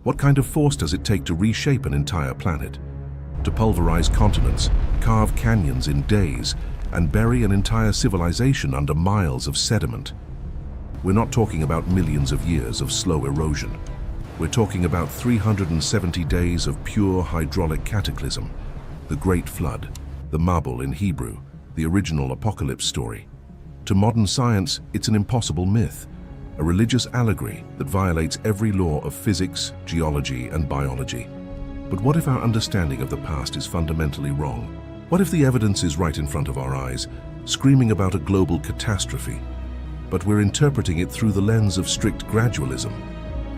What kind of force does it take to reshape an entire planet? To pulverize continents, carve canyons in days, and bury an entire civilization under miles of sediment? We're not talking about millions of years of slow erosion. We're talking about 370 days of pure hydraulic cataclysm, the Great Flood, the Mabbul in Hebrew, the original apocalypse story. To modern science, it's an impossible myth, a religious allegory that violates every law of physics, geology, and biology. But what if our understanding of the past is fundamentally wrong? What if the evidence is right in front of our eyes, screaming about a global catastrophe, but we're interpreting it through the lens of strict gradualism?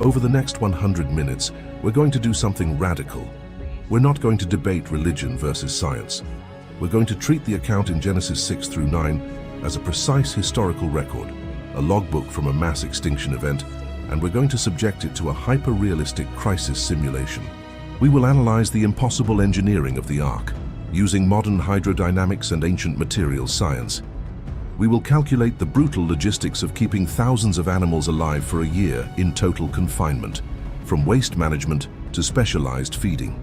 Over the next 100 minutes, we're going to do something radical. We're not going to debate religion versus science. We're going to treat the account in Genesis 6 through 9 as a precise historical record, a logbook from a mass extinction event, and we're going to subject it to a hyper-realistic crisis simulation. We will analyze the impossible engineering of the Ark, using modern hydrodynamics and ancient materials science. We will calculate the brutal logistics of keeping thousands of animals alive for a year in total confinement, from waste management to specialized feeding.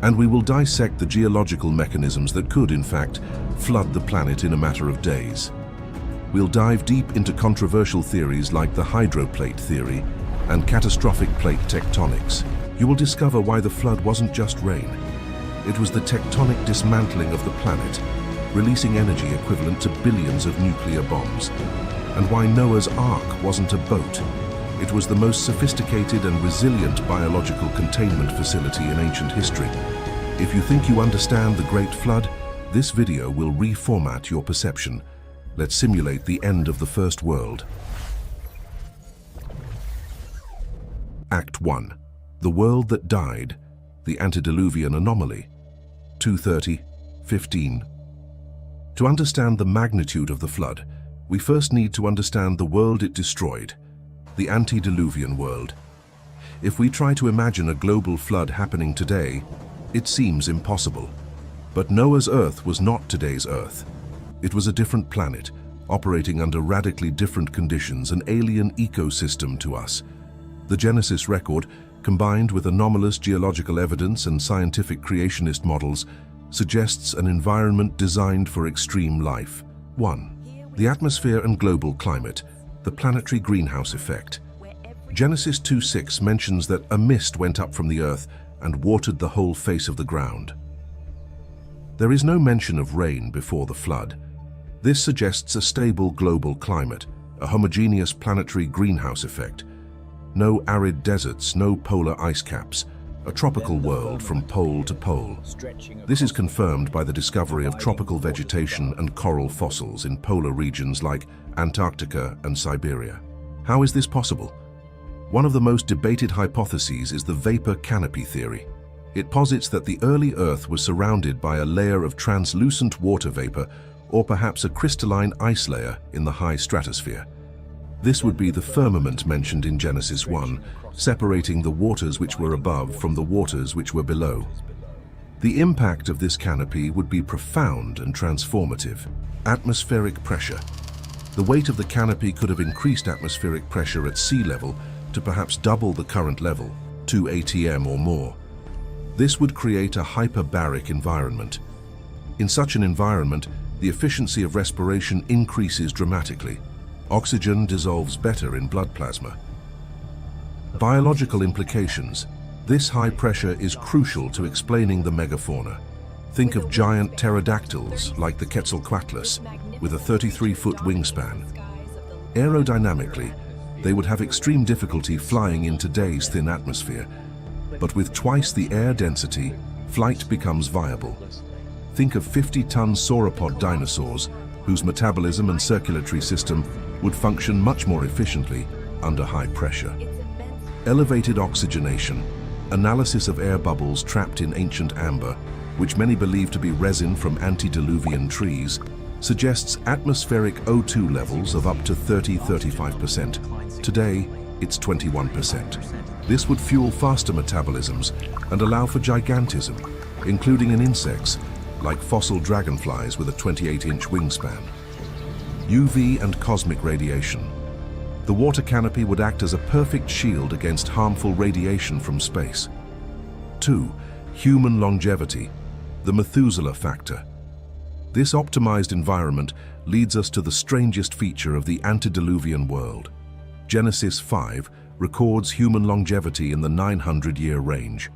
And we will dissect the geological mechanisms that could, in fact, flood the planet in a matter of days. We'll dive deep into controversial theories like the hydroplate theory and catastrophic plate tectonics. You will discover why the flood wasn't just rain. It was the tectonic dismantling of the planet, releasing energy equivalent to billions of nuclear bombs. And why Noah's Ark wasn't a boat. It was the most sophisticated and resilient biological containment facility in ancient history. If you think you understand the Great Flood, this video will reformat your perception. Let's simulate the end of the First World. Act 1. The World That Died, the Antediluvian Anomaly, 230-15. To understand the magnitude of the flood, we first need to understand the world it destroyed, the antediluvian world. If we try to imagine a global flood happening today, it seems impossible. But Noah's Earth was not today's Earth. It was a different planet, operating under radically different conditions, an alien ecosystem to us. The Genesis record, combined with anomalous geological evidence and scientific creationist models, suggests an environment designed for extreme life. 1. The atmosphere and global climate, the planetary greenhouse effect. Genesis 2:6 mentions that a mist went up from the earth and watered the whole face of the ground. There is no mention of rain before the flood. This suggests a stable global climate, a homogeneous planetary greenhouse effect. No arid deserts, no polar ice caps, a tropical world from pole to pole. This is confirmed by the discovery of tropical vegetation and coral fossils in polar regions like Antarctica and Siberia. How is this possible? One of the most debated hypotheses is the vapor canopy theory. It posits that the early Earth was surrounded by a layer of translucent water vapor, or perhaps a crystalline ice layer in the high stratosphere. This would be the firmament mentioned in Genesis 1, separating the waters which were above from the waters which were below. The impact of this canopy would be profound and transformative. Atmospheric pressure. The weight of the canopy could have increased atmospheric pressure at sea level to perhaps double the current level, 2 atm or more. This would create a hyperbaric environment. In such an environment, the efficiency of respiration increases dramatically. Oxygen dissolves better in blood plasma. Biological implications. This high pressure is crucial to explaining the megafauna. Think of giant pterodactyls like the Quetzalcoatlus with a 33-foot wingspan. Aerodynamically, they would have extreme difficulty flying in today's thin atmosphere, but with twice the air density, flight becomes viable. Think of 50-ton sauropod dinosaurs whose metabolism and circulatory system would function much more efficiently under high pressure. Elevated oxygenation, analysis of air bubbles trapped in ancient amber, which many believe to be resin from antediluvian trees, suggests atmospheric O2 levels of up to 30–35%. Today, it's 21%. This would fuel faster metabolisms and allow for gigantism, including in insects, like fossil dragonflies with a 28-inch wingspan. UV and cosmic radiation. The water canopy would act as a perfect shield against harmful radiation from space. 2. Human longevity, the Methuselah factor. This optimized environment leads us to the strangest feature of the antediluvian world. Genesis 5 records human longevity in the 900-year range.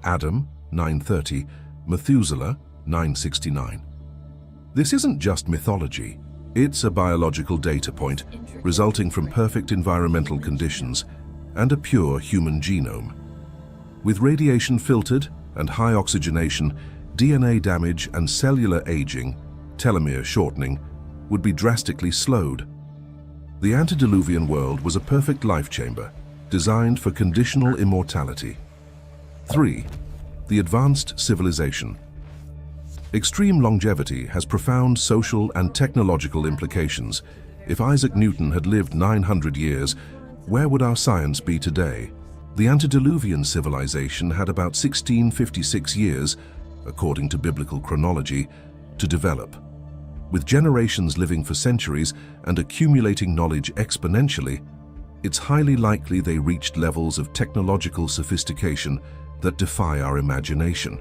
Adam, 930, Methuselah, 969. This isn't just mythology, it's a biological data point resulting from perfect environmental conditions and a pure human genome. With radiation filtered and high oxygenation, DNA damage and cellular aging, telomere shortening, would be drastically slowed. The antediluvian world was a perfect life chamber, designed for conditional immortality. 3. The advanced civilization. Extreme longevity has profound social and technological implications. If Isaac Newton had lived 900 years, where would our science be today? The antediluvian civilization had about 1656 years, according to biblical chronology, to develop. With generations living for centuries and accumulating knowledge exponentially, it's highly likely they reached levels of technological sophistication that defy our imagination.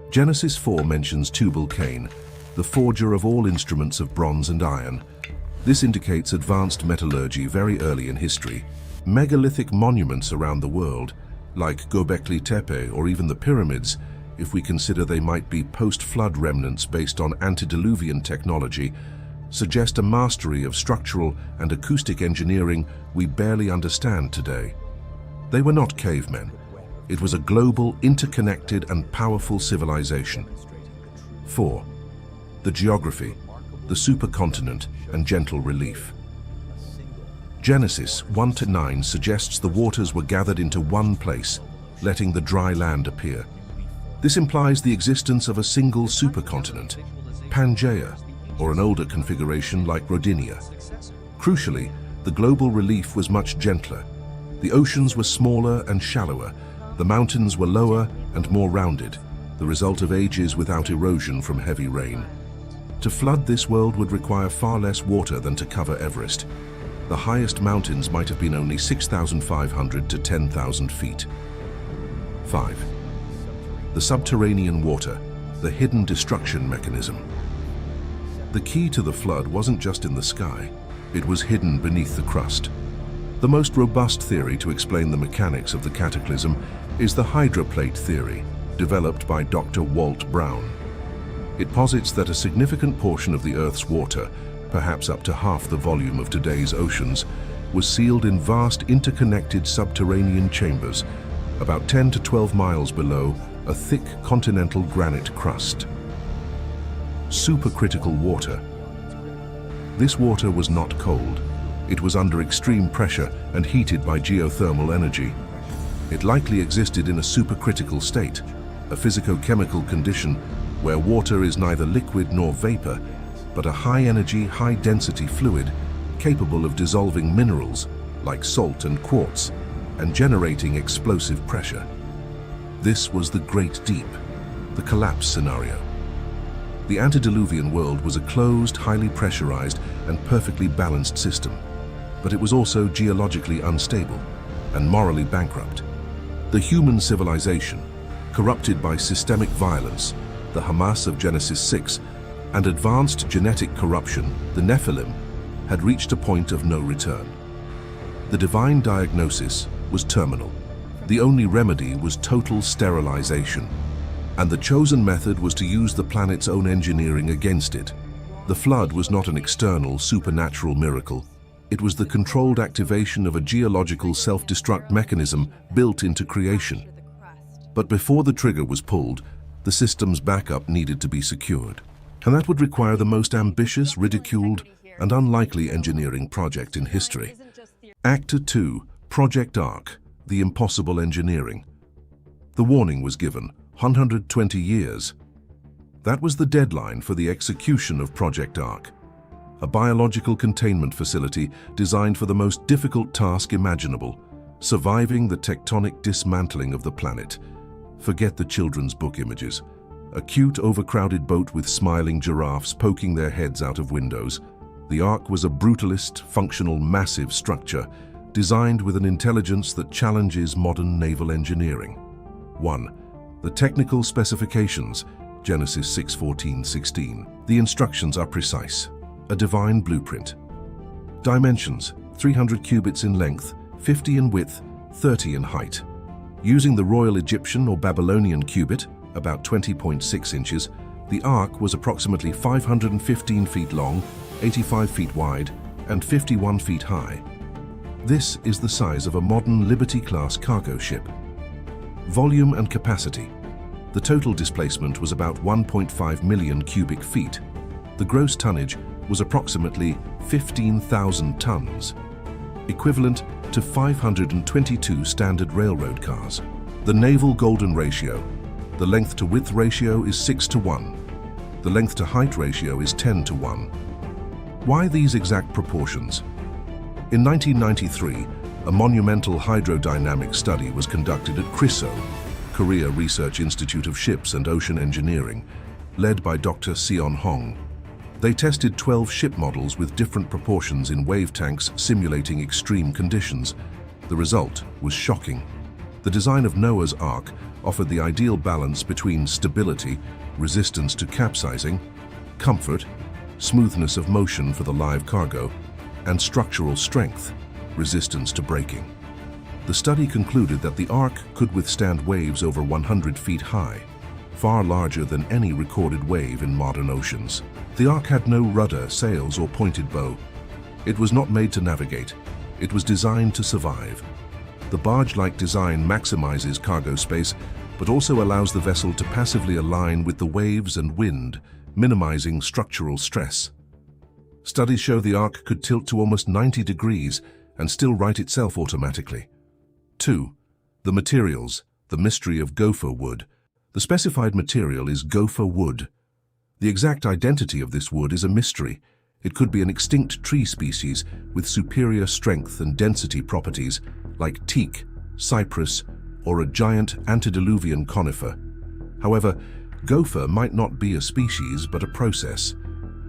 Genesis 4 mentions Tubal-Cain, the forger of all instruments of bronze and iron. This indicates advanced metallurgy very early in history. Megalithic monuments around the world, like Göbekli Tepe or even the pyramids, if we consider they might be post-flood remnants based on antediluvian technology, suggest a mastery of structural and acoustic engineering we barely understand today. They were not cavemen. It was a global, interconnected and powerful civilization. 4. The geography, the supercontinent and gentle relief. Genesis 1-9 suggests the waters were gathered into one place, letting the dry land appear. This implies the existence of a single supercontinent, Pangaea, or an older configuration like Rodinia. Crucially, the global relief was much gentler. The oceans were smaller and shallower. The mountains were lower and more rounded, the result of ages without erosion from heavy rain. To flood this world would require far less water than to cover Everest. The highest mountains might have been only 6,500 to 10,000 feet. 5. The subterranean water, the hidden destruction mechanism. The key to the flood wasn't just in the sky, it was hidden beneath the crust. The most robust theory to explain the mechanics of the cataclysm is the hydroplate theory, developed by Dr. Walt Brown. It posits that a significant portion of the Earth's water, perhaps up to half the volume of today's oceans, was sealed in vast interconnected subterranean chambers, about 10 to 12 miles below a thick continental granite crust. Supercritical water. This water was not cold. It was under extreme pressure and heated by geothermal energy. It likely existed in a supercritical state, a physico-chemical condition where water is neither liquid nor vapor, but a high-energy, high-density fluid capable of dissolving minerals like salt and quartz and generating explosive pressure. This was the Great Deep, the collapse scenario. The antediluvian world was a closed, highly pressurized and perfectly balanced system, but it was also geologically unstable and morally bankrupt. The human civilization, corrupted by systemic violence, the Hamas of Genesis 6, and advanced genetic corruption, the Nephilim, had reached a point of no return. The divine diagnosis was terminal. The only remedy was total sterilization, and the chosen method was to use the planet's own engineering against it. The flood was not an external, supernatural miracle. It was the controlled activation of a geological self-destruct mechanism built into creation. But before the trigger was pulled, the system's backup needed to be secured. And that would require the most ambitious, ridiculed, and unlikely engineering project in history. Act 2, Project Ark, the impossible engineering. The warning was given, 120 years. That was the deadline for the execution of Project Ark, a biological containment facility designed for the most difficult task imaginable, surviving the tectonic dismantling of the planet. Forget the children's book images. A cute, overcrowded boat with smiling giraffes poking their heads out of windows. The Ark was a brutalist, functional, massive structure designed with an intelligence that challenges modern naval engineering. 1. The technical specifications, Genesis 6:14-16. The instructions are precise, a divine blueprint. Dimensions, 300 cubits in length, 50 in width, 30 in height. Using the Royal Egyptian or Babylonian cubit, about 20.6 inches, the Ark was approximately 515 feet long, 85 feet wide, and 51 feet high. This is the size of a modern Liberty-class cargo ship. Volume and capacity. The total displacement was about 1.5 million cubic feet. The gross tonnage was approximately 15,000 tons, equivalent to 522 standard railroad cars. The naval golden ratio. The length to width ratio is 6:1. The length to height ratio is 10:1. Why these exact proportions? In 1993, a monumental hydrodynamic study was conducted at CRISO, Korea Research Institute of Ships and Ocean Engineering, led by Dr. Seon Hong. They tested 12 ship models with different proportions in wave tanks simulating extreme conditions. The result was shocking. The design of Noah's Ark offered the ideal balance between stability, resistance to capsizing, comfort, smoothness of motion for the live cargo, and structural strength, resistance to breaking. The study concluded that the Ark could withstand waves over 100 feet high, far larger than any recorded wave in modern oceans. The Ark had no rudder, sails, or pointed bow. It was not made to navigate. It was designed to survive. The barge-like design maximizes cargo space, but also allows the vessel to passively align with the waves and wind, minimizing structural stress. Studies show the Ark could tilt to almost 90 degrees and still right itself automatically. 2. The materials, the mystery of gopher wood. The specified material is gopher wood. The exact identity of this wood is a mystery. It could be an extinct tree species with superior strength and density properties like teak, cypress, or a giant antediluvian conifer. However, gopher might not be a species but a process.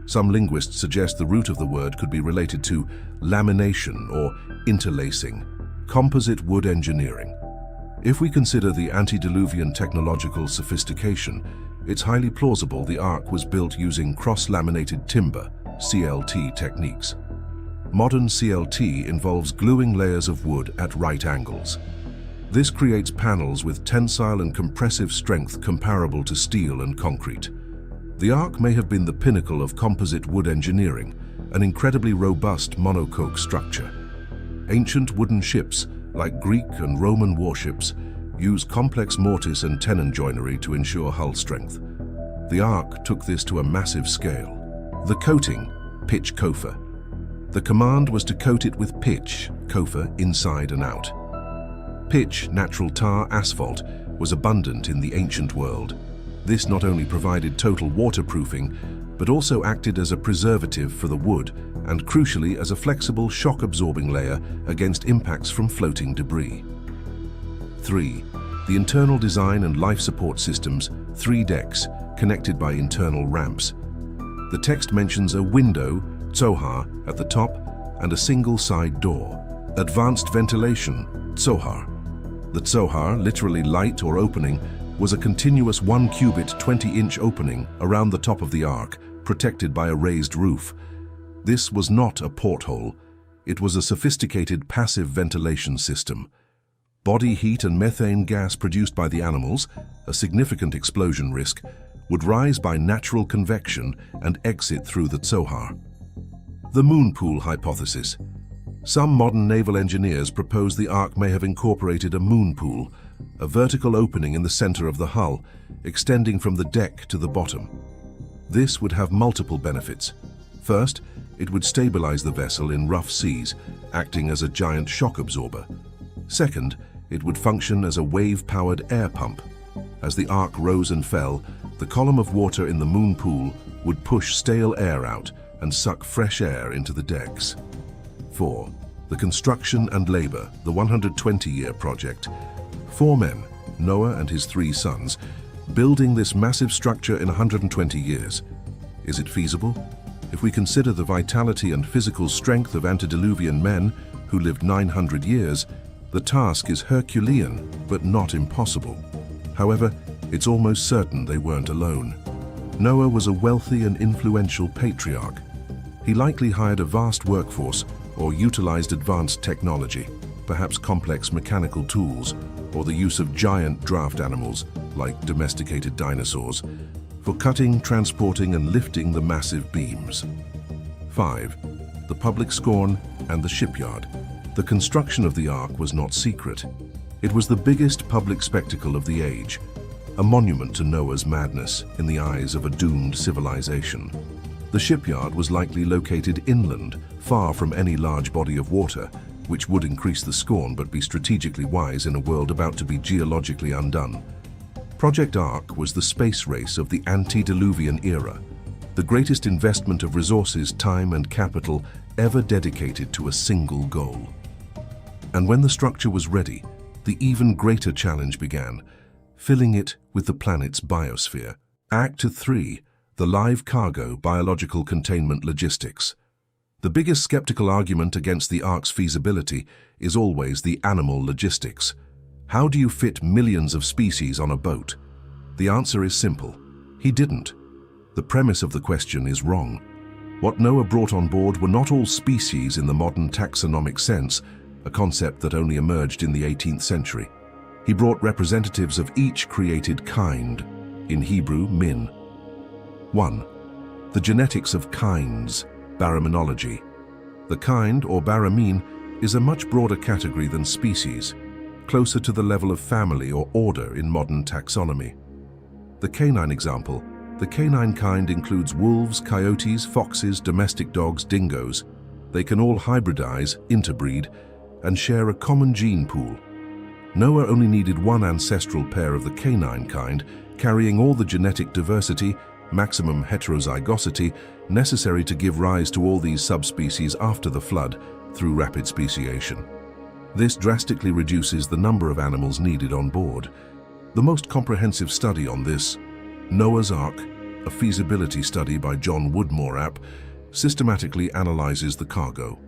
Some linguists suggest the root of the word could be related to lamination or interlacing, composite wood engineering. If we consider the antediluvian technological sophistication, it's highly plausible the Ark was built using cross-laminated timber, CLT techniques. Modern CLT involves gluing layers of wood at right angles. This creates panels with tensile and compressive strength comparable to steel and concrete. The Ark may have been the pinnacle of composite wood engineering, an incredibly robust monocoque structure. Ancient wooden ships, like Greek and Roman warships, use complex mortise and tenon joinery to ensure hull strength. The Ark took this to a massive scale. The coating, pitch gopher. The command was to coat it with pitch, gopher, inside and out. Pitch, natural tar asphalt, was abundant in the ancient world. This not only provided total waterproofing, but also acted as a preservative for the wood and, crucially, as a flexible shock-absorbing layer against impacts from floating debris. 3. The internal design and life support systems, 3 decks, connected by internal ramps. The text mentions a window, tsohar, at the top and a single side door. Advanced ventilation, tsohar. The tsohar, literally light or opening, was a continuous 1 cubit 20-inch opening around the top of the Ark, protected by a raised roof. This was not a porthole. It was a sophisticated passive ventilation system. Body heat and methane gas produced by the animals, a significant explosion risk, would rise by natural convection and exit through the tsohar. The moon pool hypothesis. Some modern naval engineers propose the Ark may have incorporated a moon pool, a vertical opening in the center of the hull, extending from the deck to the bottom. This would have multiple benefits. First, it would stabilize the vessel in rough seas, acting as a giant shock absorber. Second, it would function as a wave-powered air pump. As the Ark rose and fell, the column of water in the moon pool would push stale air out and suck fresh air into the decks. 4. The construction and labor, the 120-year project. 4 men, Noah and his 3 sons, building this massive structure in 120 years. Is it feasible? If we consider the vitality and physical strength of antediluvian men who lived 900 years, the task is Herculean, but not impossible. However, it's almost certain they weren't alone. Noah was a wealthy and influential patriarch. He likely hired a vast workforce or utilized advanced technology, perhaps complex mechanical tools, or the use of giant draft animals, like domesticated dinosaurs, for cutting, transporting, and lifting the massive beams. 5. The public scorn and the shipyard. The construction of the Ark was not secret. It was the biggest public spectacle of the age, a monument to Noah's madness in the eyes of a doomed civilization. The shipyard was likely located inland, far from any large body of water, which would increase the scorn but be strategically wise in a world about to be geologically undone. Project Ark was the space race of the antediluvian era, the greatest investment of resources, time, and capital ever dedicated to a single goal. And when the structure was ready, the even greater challenge began, filling it with the planet's biosphere. Act 3. The live cargo, biological containment logistics. The biggest skeptical argument against the Ark's feasibility is always the animal logistics. How do you fit millions of species on a boat? The answer is simple. He didn't. The premise of the question is wrong. What Noah brought on board were not all species in the modern taxonomic sense, a concept that only emerged in the 18th century. He brought representatives of each created kind, in Hebrew, min. 1. The genetics of kinds, baraminology. The kind, or baramine, is a much broader category than species, closer to the level of family or order in modern taxonomy. The canine example. The canine kind includes wolves, coyotes, foxes, domestic dogs, dingoes. They can all hybridize, interbreed, and share a common gene pool. Noah only needed one ancestral pair of the canine kind, carrying all the genetic diversity, maximum heterozygosity, necessary to give rise to all these subspecies after the flood through rapid speciation. This drastically reduces the number of animals needed on board. The most comprehensive study on this, Noah's Ark, a feasibility study by John Woodmore, systematically analyzes the cargo.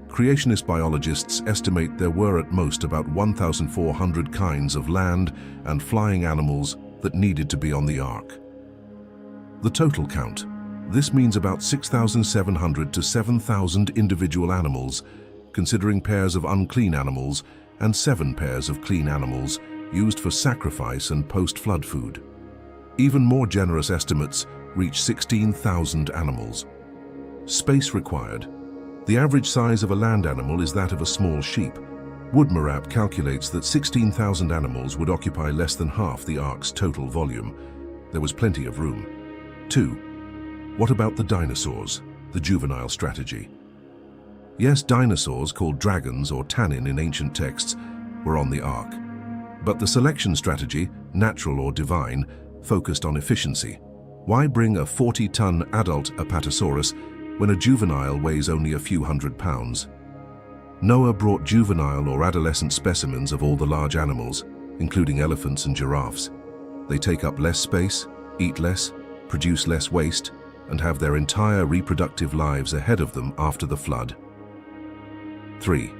Creationist biologists estimate there were at most about 1,400 kinds of land and flying animals that needed to be on the Ark. The total count. This means about 6,700 to 7,000 individual animals, considering pairs of unclean animals and 7 pairs of clean animals used for sacrifice and post-flood food. Even more generous estimates reach 16,000 animals. Space required. The average size of a land animal is that of a small sheep. Woodmore calculates that 16,000 animals would occupy less than half the Ark's total volume. There was plenty of room. 2. What about the dinosaurs, the juvenile strategy? Yes, dinosaurs, called dragons or tannin in ancient texts, were on the Ark. But the selection strategy, natural or divine, focused on efficiency. Why bring a 40-ton adult Apatosaurus when a juvenile weighs only a few hundred pounds? Noah brought juvenile or adolescent specimens of all the large animals, including elephants and giraffes. They take up less space, eat less, produce less waste, and have their entire reproductive lives ahead of them after the flood. 3.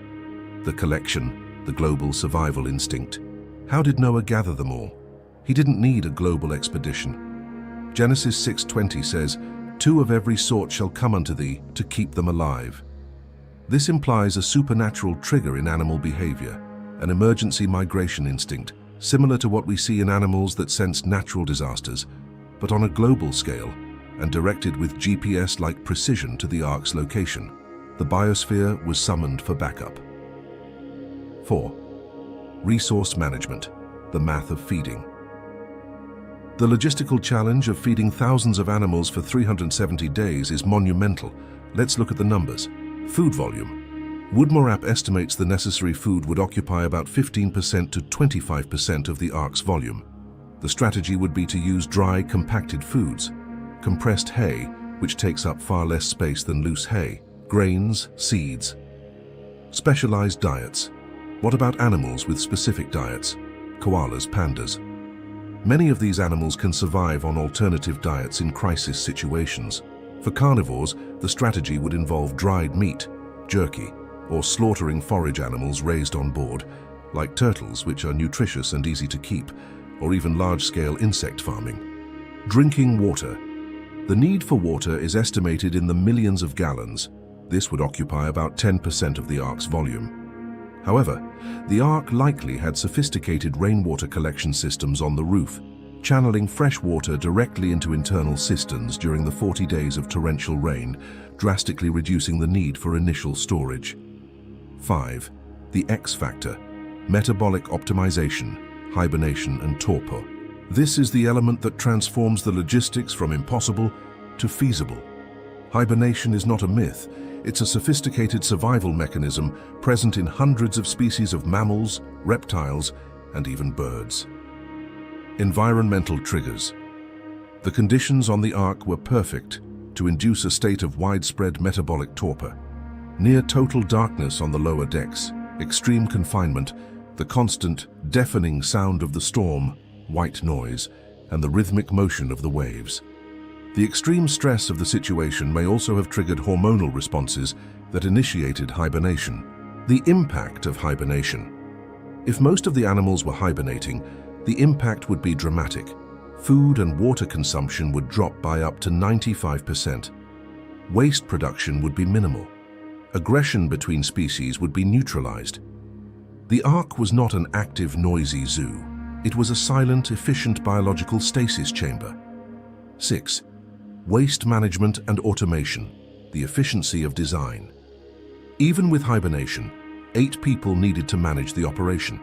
The collection, the global survival instinct. How did Noah gather them all? He didn't need a global expedition. Genesis 6:20 says, "Two of every sort shall come unto thee to keep them alive." This implies a supernatural trigger in animal behavior, an emergency migration instinct, similar to what we see in animals that sense natural disasters, but on a global scale and directed with GPS-like precision to the Ark's location. The biosphere was summoned for backup. 4. Resource management, the math of feeding. The logistical challenge of feeding thousands of animals for 370 days is monumental. Let's look at the numbers. Food volume. Woodmore estimates the necessary food would occupy about 15% to 25% of the Ark's volume. The strategy would be to use dry, compacted foods, compressed hay, which takes up far less space than loose hay, grains, seeds. Specialized diets. What about animals with specific diets? Koalas, pandas. Many of these animals can survive on alternative diets in crisis situations. For carnivores, the strategy would involve dried meat, jerky, or slaughtering forage animals raised on board, like turtles, which are nutritious and easy to keep, or even large-scale insect farming. Drinking water. The need for water is estimated in the millions of gallons. This would occupy about 10% of the Ark's volume. However, the Ark likely had sophisticated rainwater collection systems on the roof, channeling fresh water directly into internal cisterns during the 40 days of torrential rain, drastically reducing the need for initial storage. 5. The X factor: metabolic optimization, hibernation, and torpor. This is the element that transforms the logistics from impossible to feasible. Hibernation is not a myth. It's a sophisticated survival mechanism present in hundreds of species of mammals, reptiles, and even birds. Environmental triggers. The conditions on the Ark were perfect to induce a state of widespread metabolic torpor. Near total darkness on the lower decks, extreme confinement, the constant, deafening sound of the storm, white noise, and the rhythmic motion of the waves. The extreme stress of the situation may also have triggered hormonal responses that initiated hibernation. The impact of hibernation. If most of the animals were hibernating, the impact would be dramatic. Food and water consumption would drop by up to 95%. Waste production would be minimal. Aggression between species would be neutralized. The Ark was not an active, noisy zoo. It was a silent, efficient biological stasis chamber. 6. Waste management and automation, the efficiency of design. Even with hibernation, 8 people needed to manage the operation.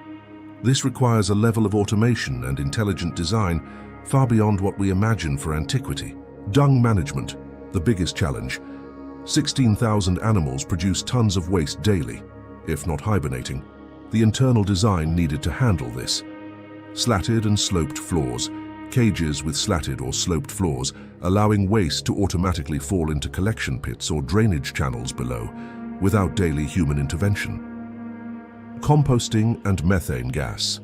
This requires a level of automation and intelligent design far beyond what we imagine for antiquity. Dung management, the biggest challenge. 16,000 animals produce tons of waste daily, if not hibernating. The internal design needed to handle this. Slatted and sloped floors, cages with slatted or sloped floors, allowing waste to automatically fall into collection pits or drainage channels below, without daily human intervention. Composting and methane gas.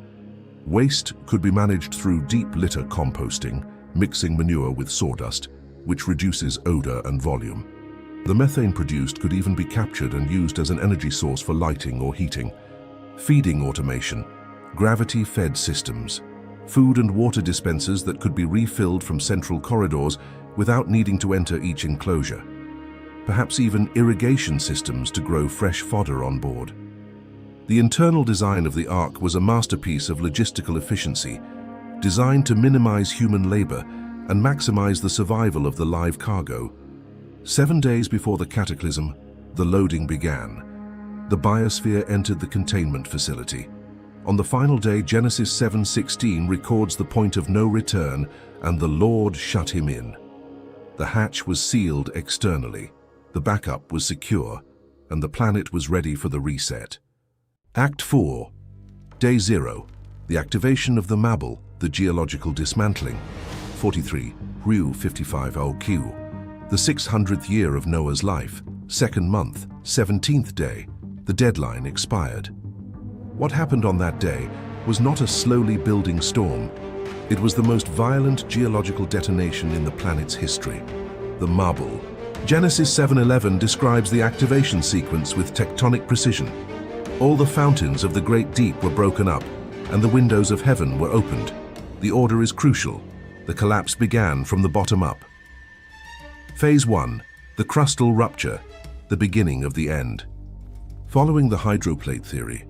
Waste could be managed through deep litter composting, mixing manure with sawdust, which reduces odor and volume. The methane produced could even be captured and used as an energy source for lighting or heating. Feeding automation, gravity-fed systems, food and water dispensers that could be refilled from central corridors without needing to enter each enclosure. Perhaps even irrigation systems to grow fresh fodder on board. The internal design of the Ark was a masterpiece of logistical efficiency, designed to minimize human labor and maximize the survival of the live cargo. 7 days before the cataclysm, the loading began. The biosphere entered the containment facility. On the final day, Genesis 7:16 records the point of no return, and the Lord shut him in. The hatch was sealed externally, the backup was secure, and the planet was ready for the reset. Act 4. Day 0. The activation of the Mabbul, the geological dismantling. 43, Rue 55 OQ. The 600th year of Noah's life, 2nd month, 17th day. The deadline expired. What happened on that day was not a slowly building storm. It was the most violent geological detonation in the planet's history. The Mabbul. Genesis 7:11 describes the activation sequence with tectonic precision. All the fountains of the great deep were broken up, and the windows of heaven were opened. The order is crucial. The collapse began from the bottom up. Phase 1. The crustal rupture, the beginning of the end. Following the hydroplate theory,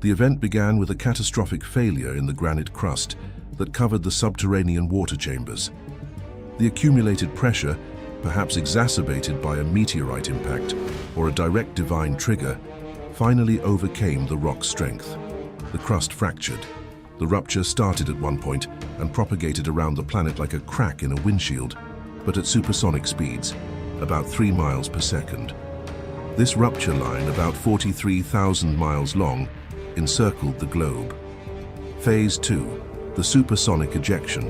the event began with a catastrophic failure in the granite crust that covered the subterranean water chambers. The accumulated pressure, perhaps exacerbated by a meteorite impact or a direct divine trigger, finally overcame the rock's strength. The crust fractured. The rupture started at one point and propagated around the planet like a crack in a windshield, but at supersonic speeds, about 3 miles per second. This rupture line, about 43,000 miles long, encircled the globe. Phase 2. The supersonic ejection,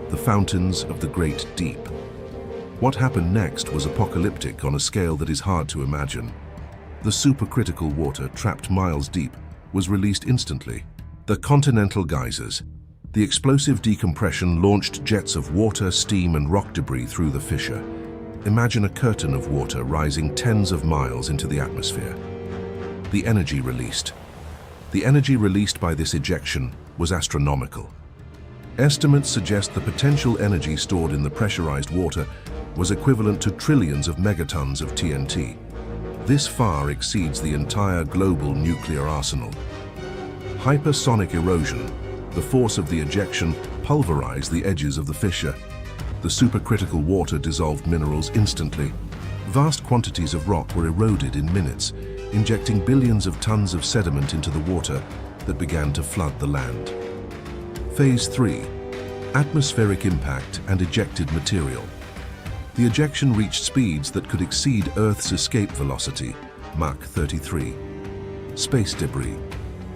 the fountains of the great deep. What happened next was apocalyptic on a scale that is hard to imagine. The supercritical water, trapped miles deep, was released instantly. The continental geysers. The explosive decompression launched jets of water, steam, and rock debris through the fissure. Imagine a curtain of water rising tens of miles into the atmosphere. The energy released. The energy released by this ejection was astronomical. Estimates suggest the potential energy stored in the pressurized water was equivalent to trillions of megatons of TNT. This far exceeds the entire global nuclear arsenal. Hypersonic erosion, the force of the ejection, pulverized the edges of the fissure. The supercritical water dissolved minerals instantly. Vast quantities of rock were eroded in minutes, injecting billions of tons of sediment into the water that began to flood the land. Phase 3. Atmospheric impact and ejected material. The ejection reached speeds that could exceed Earth's escape velocity, Mach 33. Space debris.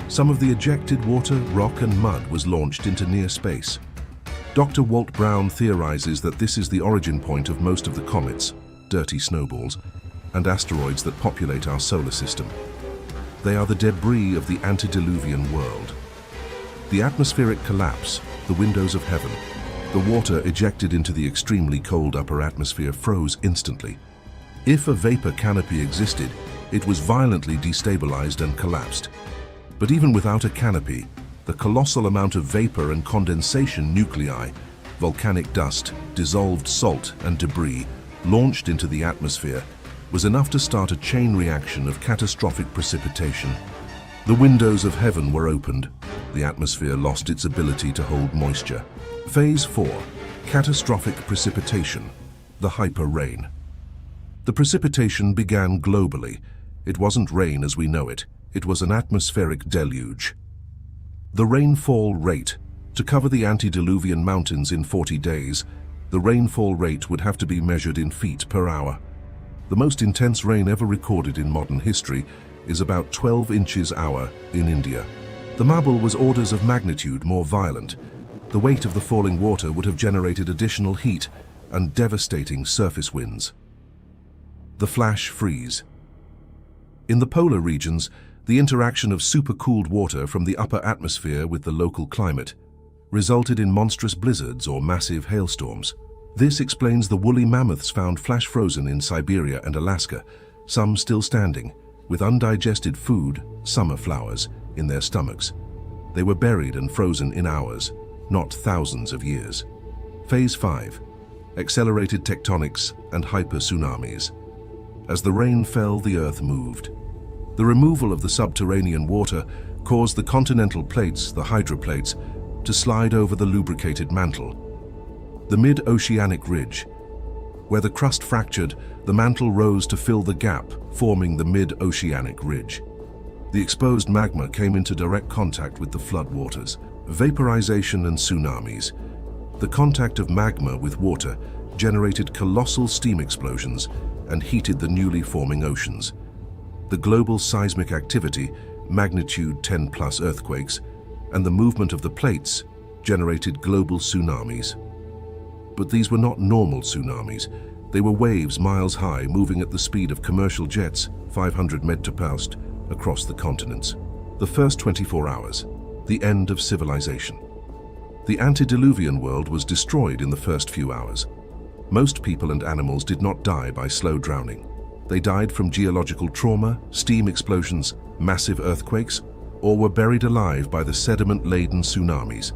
Some of the ejected water, rock and mud was launched into near space. Dr. Walt Brown theorizes that this is the origin point of most of the comets, dirty snowballs, and asteroids that populate our solar system. They are the debris of the antediluvian world. The atmospheric collapse, the windows of heaven. The water ejected into the extremely cold upper atmosphere froze instantly. If a vapor canopy existed, it was violently destabilized and collapsed. But even without a canopy, the colossal amount of vapor and condensation nuclei, volcanic dust, dissolved salt and debris launched into the atmosphere was enough to start a chain reaction of catastrophic precipitation. The windows of heaven were opened. The atmosphere lost its ability to hold moisture. Phase 4. Catastrophic precipitation, the hyper rain. The precipitation began globally. It wasn't rain as we know it. It was an atmospheric deluge. The rainfall rate. To cover the antediluvian mountains in 40 days, the rainfall rate would have to be measured in feet per hour. The most intense rain ever recorded in modern history is about 12 inches an hour in India. The Mabbul was orders of magnitude more violent. The weight of the falling water would have generated additional heat and devastating surface winds. The flash freeze. In the polar regions, the interaction of supercooled water from the upper atmosphere with the local climate resulted in monstrous blizzards or massive hailstorms. This explains the woolly mammoths found flash frozen in Siberia and Alaska, some still standing, with undigested food, summer flowers, in their stomachs. They were buried and frozen in hours, not thousands of years. Phase 5. Accelerated tectonics and hyper-tsunamis. As the rain fell, the earth moved. The removal of the subterranean water caused the continental plates, the hydroplates, to slide over the lubricated mantle. The mid-oceanic ridge. Where the crust fractured, the mantle rose to fill the gap, forming the mid-oceanic ridge. The exposed magma came into direct contact with the floodwaters. Vaporization and tsunamis. The contact of magma with water generated colossal steam explosions and heated the newly forming oceans. The global seismic activity, magnitude 10+ earthquakes, and the movement of the plates generated global tsunamis. But these were not normal tsunamis. They were waves miles high moving at the speed of commercial jets, 500 mph, across the continents. The first 24 hours, the end of civilization. The antediluvian world was destroyed in the first few hours. Most people and animals did not die by slow drowning. They died from geological trauma, steam explosions, massive earthquakes, or were buried alive by the sediment-laden tsunamis.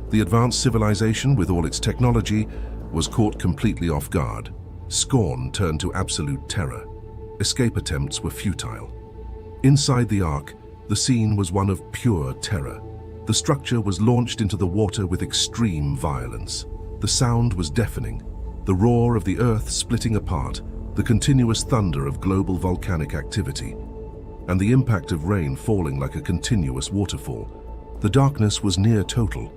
The advanced civilization, with all its technology, was caught completely off guard. Scorn turned to absolute terror. Escape attempts were futile. Inside the Ark, the scene was one of pure terror. The structure was launched into the water with extreme violence. The sound was deafening. The roar of the earth splitting apart, the continuous thunder of global volcanic activity, and the impact of rain falling like a continuous waterfall. The darkness was near total,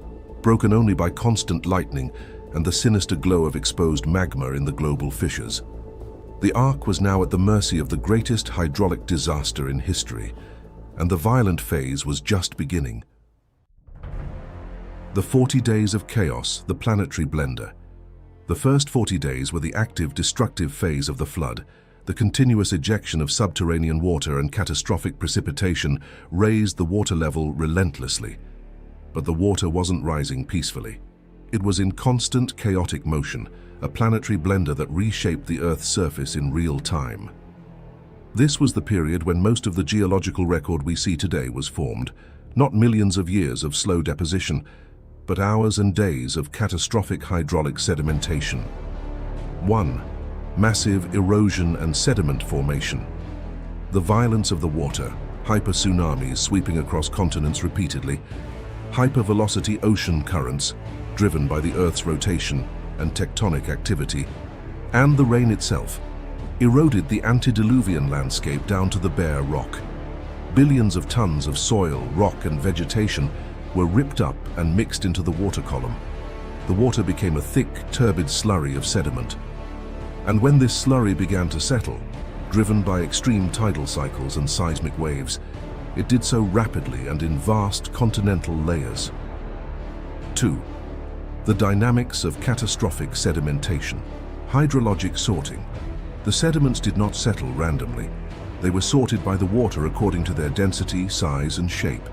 broken only by constant lightning and the sinister glow of exposed magma in the global fissures. The Ark was now at the mercy of the greatest hydraulic disaster in history, and the violent phase was just beginning. The 40 days of chaos, the planetary blender. The first 40 days were the active, destructive phase of the flood. The continuous ejection of subterranean water and catastrophic precipitation raised the water level relentlessly. But the water wasn't rising peacefully. It was in constant chaotic motion, a planetary blender that reshaped the Earth's surface in real time. This was the period when most of the geological record we see today was formed, not millions of years of slow deposition, but hours and days of catastrophic hydraulic sedimentation. 1. Massive erosion and sediment formation. The violence of the water, hyper-tsunamis sweeping across continents repeatedly, hypervelocity ocean currents driven by the Earth's rotation and tectonic activity, and the rain itself, eroded the antediluvian landscape down to the bare rock. Billions of tons of soil, rock and vegetation were ripped up and mixed into the water column. The water became a thick, turbid slurry of sediment. And when this slurry began to settle, driven by extreme tidal cycles and seismic waves, it did so rapidly and in vast continental layers. 2. The dynamics of catastrophic sedimentation. Hydrologic sorting. The sediments did not settle randomly. They were sorted by the water according to their density, size, and shape.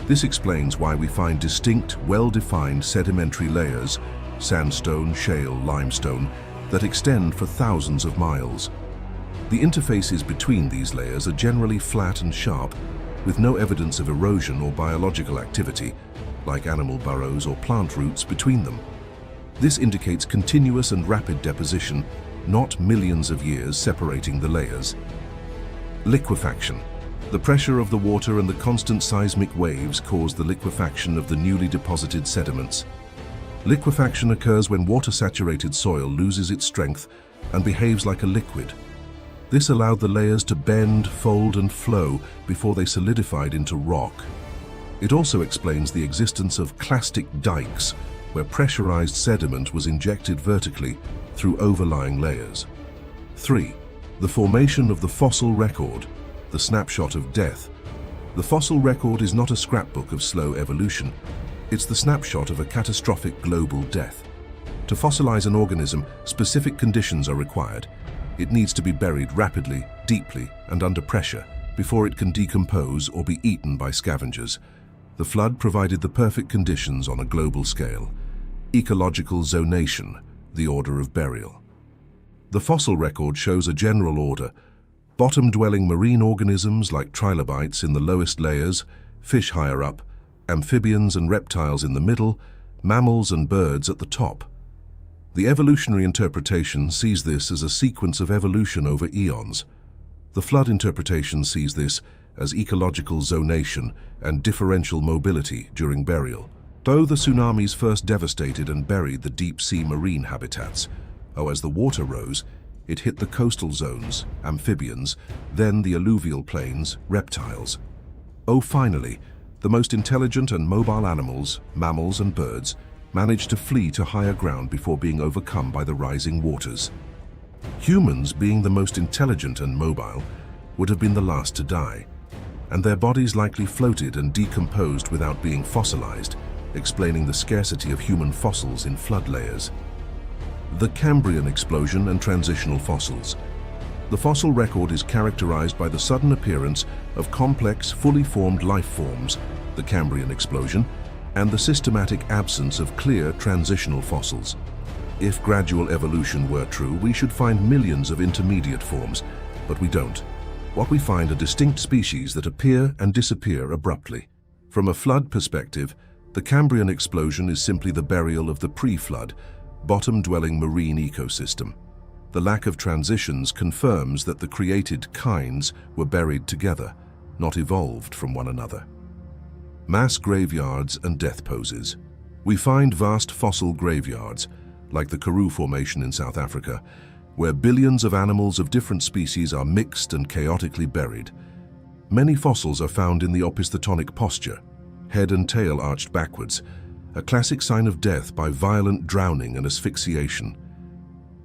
This explains why we find distinct, well-defined sedimentary layers, sandstone, shale, limestone, that extend for thousands of miles. The interfaces between these layers are generally flat and sharp, with no evidence of erosion or biological activity, like animal burrows or plant roots between them. This indicates continuous and rapid deposition, not millions of years separating the layers. Liquefaction. The pressure of the water and the constant seismic waves cause the liquefaction of the newly deposited sediments. Liquefaction occurs when water-saturated soil loses its strength and behaves like a liquid. This allowed the layers to bend, fold, and flow before they solidified into rock. It also explains the existence of clastic dikes, where pressurized sediment was injected vertically through overlying layers. 3. The formation of the fossil record, the snapshot of death. The fossil record is not a scrapbook of slow evolution. It's the snapshot of a catastrophic global death. To fossilize an organism, specific conditions are required. It needs to be buried rapidly, deeply, and under pressure before it can decompose or be eaten by scavengers. The flood provided the perfect conditions on a global scale. Ecological zonation, the order of burial. The fossil record shows a general order. Bottom-dwelling marine organisms like trilobites in the lowest layers, fish higher up, amphibians and reptiles in the middle, mammals and birds at the top. The evolutionary interpretation sees this as a sequence of evolution over eons. The flood interpretation sees this as ecological zonation and differential mobility during burial. Though the tsunamis first devastated and buried the deep-sea marine habitats, as the water rose, it hit the coastal zones, amphibians, then the alluvial plains, reptiles. Finally, the most intelligent and mobile animals, mammals and birds, managed to flee to higher ground before being overcome by the rising waters. Humans, being the most intelligent and mobile, would have been the last to die, and their bodies likely floated and decomposed without being fossilized, explaining the scarcity of human fossils in flood layers. The Cambrian explosion and transitional fossils. The fossil record is characterized by the sudden appearance of complex, fully formed life forms, the Cambrian explosion, and the systematic absence of clear transitional fossils. If gradual evolution were true, we should find millions of intermediate forms, but we don't. What we find are distinct species that appear and disappear abruptly. From a flood perspective, the Cambrian explosion is simply the burial of the pre-flood, bottom-dwelling marine ecosystem. The lack of transitions confirms that the created kinds were buried together, not evolved from one another. Mass graveyards and death poses. We find vast fossil graveyards, like the Karoo Formation in South Africa, where billions of animals of different species are mixed and chaotically buried. Many fossils are found in the opistotonic posture, head and tail arched backwards, a classic sign of death by violent drowning and asphyxiation.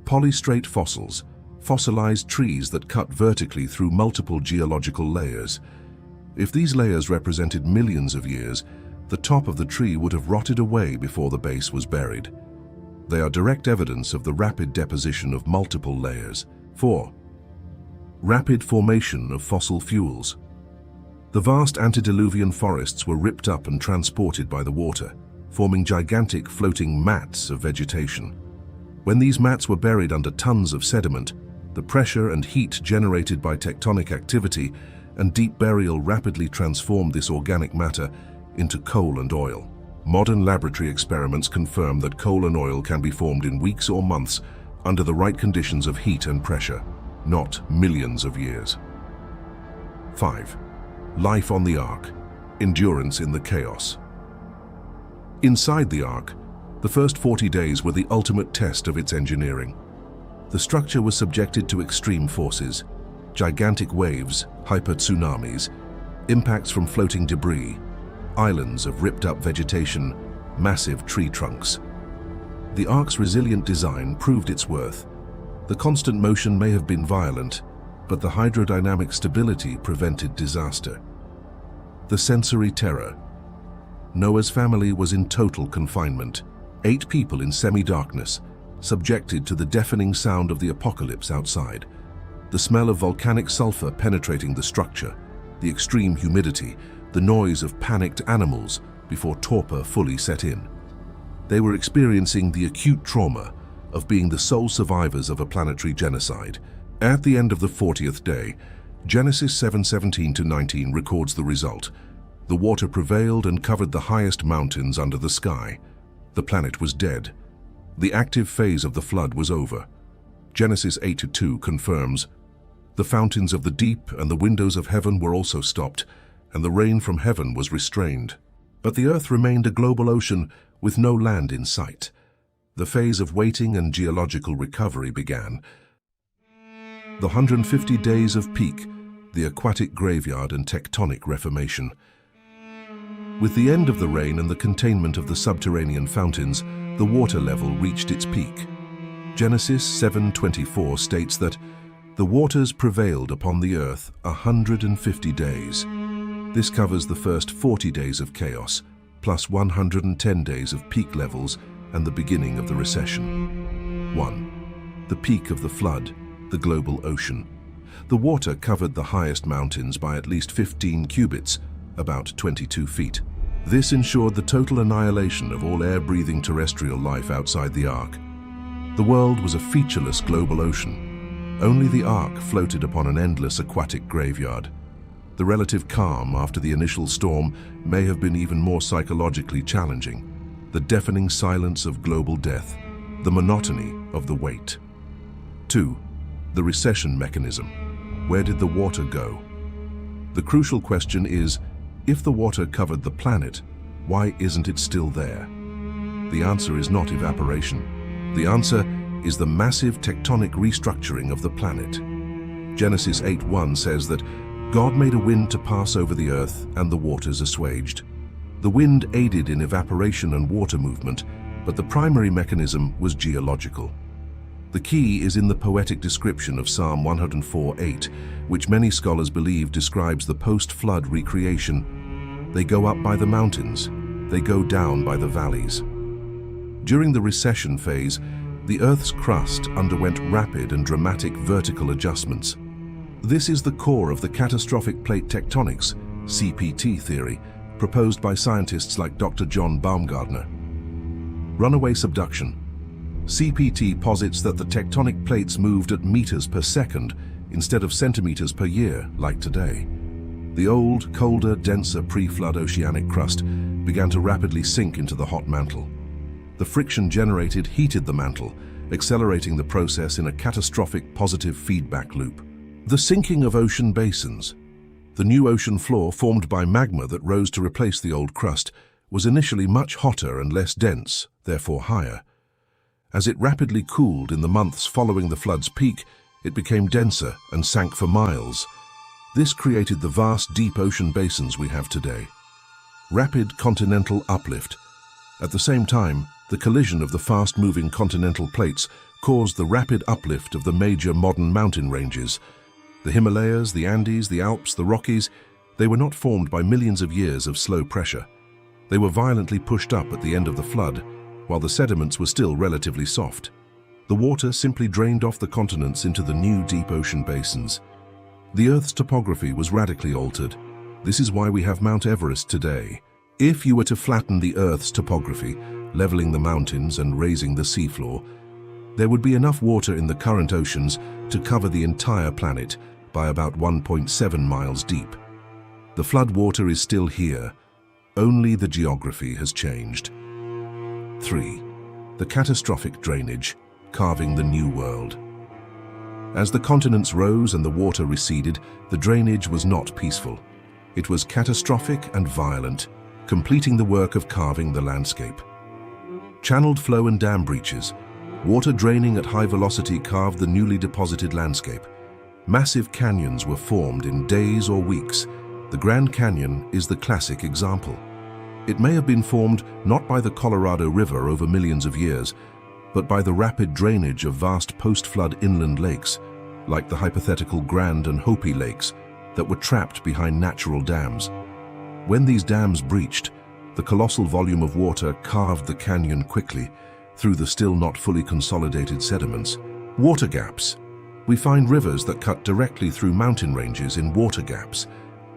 Polystrate fossils, fossilized trees that cut vertically through multiple geological layers. If these layers represented millions of years, the top of the tree would have rotted away before the base was buried. They are direct evidence of the rapid deposition of multiple layers. 4. Rapid formation of fossil fuels. The vast antediluvian forests were ripped up and transported by the water. forming gigantic floating mats of vegetation. When these mats were buried under tons of sediment, the pressure and heat generated by tectonic activity and deep burial rapidly transformed this organic matter into coal and oil. Modern laboratory experiments confirm that coal and oil can be formed in weeks or months under the right conditions of heat and pressure, not millions of years. 5. Life on the Ark. Endurance in the chaos. Inside the Ark, the first 40 days were the ultimate test of its engineering. The structure was subjected to extreme forces, gigantic waves, hyper-tsunamis, impacts from floating debris, islands of ripped-up vegetation, massive tree trunks. The Ark's resilient design proved its worth. The constant motion may have been violent, but the hydrodynamic stability prevented disaster. The sensory terror. Noah's family was in total confinement, 8 people in semi-darkness, subjected to the deafening sound of the apocalypse outside, the smell of volcanic sulfur penetrating the structure, the extreme humidity, the noise of panicked animals before torpor fully set in. They were experiencing the acute trauma of being the sole survivors of a planetary genocide. At the end of the 40th day, Genesis 7:17-19 records the result. The water prevailed and covered the highest mountains under the sky. The planet was dead. The active phase of the flood was over. Genesis 8:2 confirms, "The fountains of the deep and the windows of heaven were also stopped, and the rain from heaven was restrained." But the earth remained a global ocean with no land in sight. The phase of waiting and geological recovery began. The 150 days of peak, the aquatic graveyard and tectonic reformation. With the end of the rain and the containment of the subterranean fountains, the water level reached its peak. Genesis 7:24 states that the waters prevailed upon the earth 150 days. This covers the first 40 days of chaos, plus 110 days of peak levels and the beginning of the recession. 1. The peak of the flood, the global ocean. The water covered the highest mountains by at least 15 cubits, about 22 feet. This ensured the total annihilation of all air-breathing terrestrial life outside the Ark. The world was a featureless global ocean. Only the Ark floated upon an endless aquatic graveyard. The relative calm after the initial storm may have been even more psychologically challenging. The deafening silence of global death, the monotony of the wait. 2. The recession mechanism. Where did the water go? The crucial question is, if the water covered the planet, why isn't it still there? The answer is not evaporation. The answer is the massive tectonic restructuring of the planet. Genesis 8:1 says that God made a wind to pass over the earth and the waters assuaged. The wind aided in evaporation and water movement, but the primary mechanism was geological. The key is in the poetic description of Psalm 104:8, which many scholars believe describes the post-flood recreation. They go up by the mountains, they go down by the valleys. During the recession phase, the Earth's crust underwent rapid and dramatic vertical adjustments. This is the core of the catastrophic plate tectonics, CPT theory, proposed by scientists like Dr. John Baumgartner. Runaway subduction. CPT posits that the tectonic plates moved at meters per second instead of centimeters per year, like today. The old, colder, denser pre-flood oceanic crust began to rapidly sink into the hot mantle. The friction generated heated the mantle, accelerating the process in a catastrophic positive feedback loop. The sinking of ocean basins. The new ocean floor, formed by magma that rose to replace the old crust, was initially much hotter and less dense, therefore higher. As it rapidly cooled in the months following the flood's peak, it became denser and sank for miles. This created the vast deep ocean basins we have today. Rapid continental uplift. At the same time, the collision of the fast-moving continental plates caused the rapid uplift of the major modern mountain ranges. The Himalayas, the Andes, the Alps, the Rockies, they were not formed by millions of years of slow pressure. They were violently pushed up at the end of the flood, while the sediments were still relatively soft. The water simply drained off the continents into the new deep ocean basins. The Earth's topography was radically altered. This is why we have Mount Everest today, If you were to flatten the Earth's topography, leveling the mountains and raising the seafloor, there would be enough water in the current oceans to cover the entire planet by about 1.7 miles deep. The flood water is still here, only the geography has changed. 3. The catastrophic drainage, carving the New World. As the continents rose and the water receded, the drainage was not peaceful. It was catastrophic and violent, completing the work of carving the landscape. Channeled flow and dam breaches, water draining at high velocity carved the newly deposited landscape. Massive canyons were formed in days or weeks. The Grand Canyon is the classic example. It may have been formed not by the Colorado River over millions of years, but by the rapid drainage of vast post-flood inland lakes, like the hypothetical Grand and Hopi lakes, that were trapped behind natural dams. When these dams breached, the colossal volume of water carved the canyon quickly through the still not fully consolidated sediments. Water gaps. We find rivers that cut directly through mountain ranges in water gaps.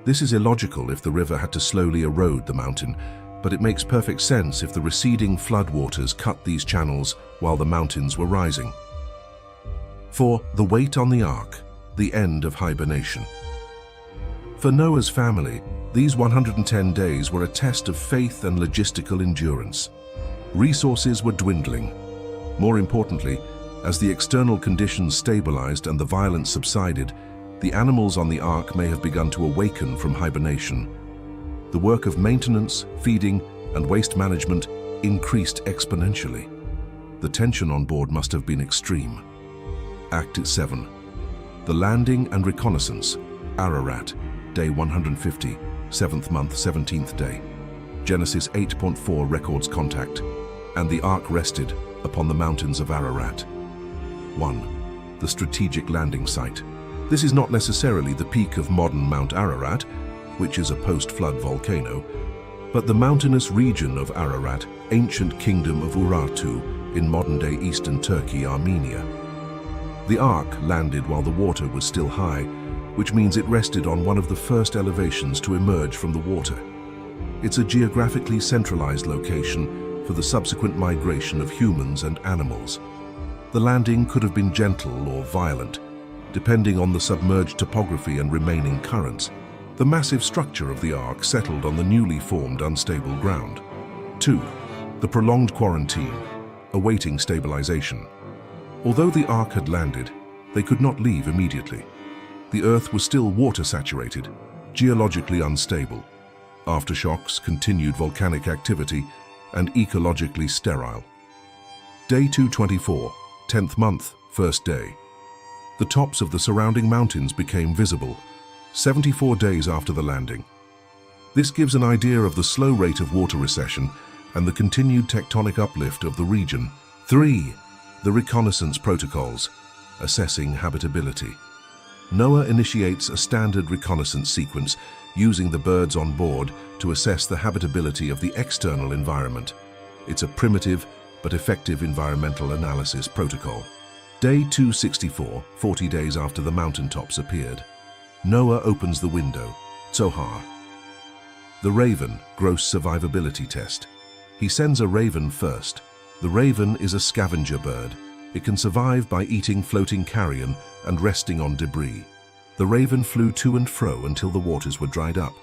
This is illogical if the river had to slowly erode the mountain, but it makes perfect sense if the receding floodwaters cut these channels while the mountains were rising. 4. The weight on the Ark, the end of hibernation. For Noah's family, these 110 days were a test of faith and logistical endurance. Resources were dwindling. More importantly, as the external conditions stabilized and the violence subsided, the animals on the Ark may have begun to awaken from hibernation. The work of maintenance, feeding, and waste management increased exponentially. The tension on board must have been extreme. Act 7. The landing and reconnaissance. Ararat, day 150, 7th month, 17th day. Genesis 8.4 records contact, and the Ark rested upon the mountains of Ararat. 1. The strategic landing site. This is not necessarily the peak of modern Mount Ararat, which is a post-flood volcano, but the mountainous region of Ararat, ancient kingdom of Urartu in modern-day eastern Turkey, Armenia. The Ark landed while the water was still high, which means it rested on one of the first elevations to emerge from the water. It's a geographically centralized location for the subsequent migration of humans and animals. The landing could have been gentle or violent, depending on the submerged topography and remaining currents. The massive structure of the Ark settled on the newly formed unstable ground. 2. The prolonged quarantine, awaiting stabilization. Although the Ark had landed, they could not leave immediately. The Earth was still water-saturated, geologically unstable. Aftershocks, continued volcanic activity, and ecologically sterile. Day 224, 10th month, 1st day. The tops of the surrounding mountains became visible, 74 days after the landing. This gives an idea of the slow rate of water recession and the continued tectonic uplift of the region. 3. The Reconnaissance protocols, assessing habitability. Noah initiates a standard reconnaissance sequence using the birds on board to assess the habitability of the external environment. It's a primitive but effective environmental analysis protocol. Day 264, 40 days after the mountaintops appeared. Noah opens the window. Tsohar. The raven, gross survivability test. He sends a raven first. The raven is a scavenger bird. It can survive by eating floating carrion and resting on debris. The raven flew to and fro until the waters were dried up.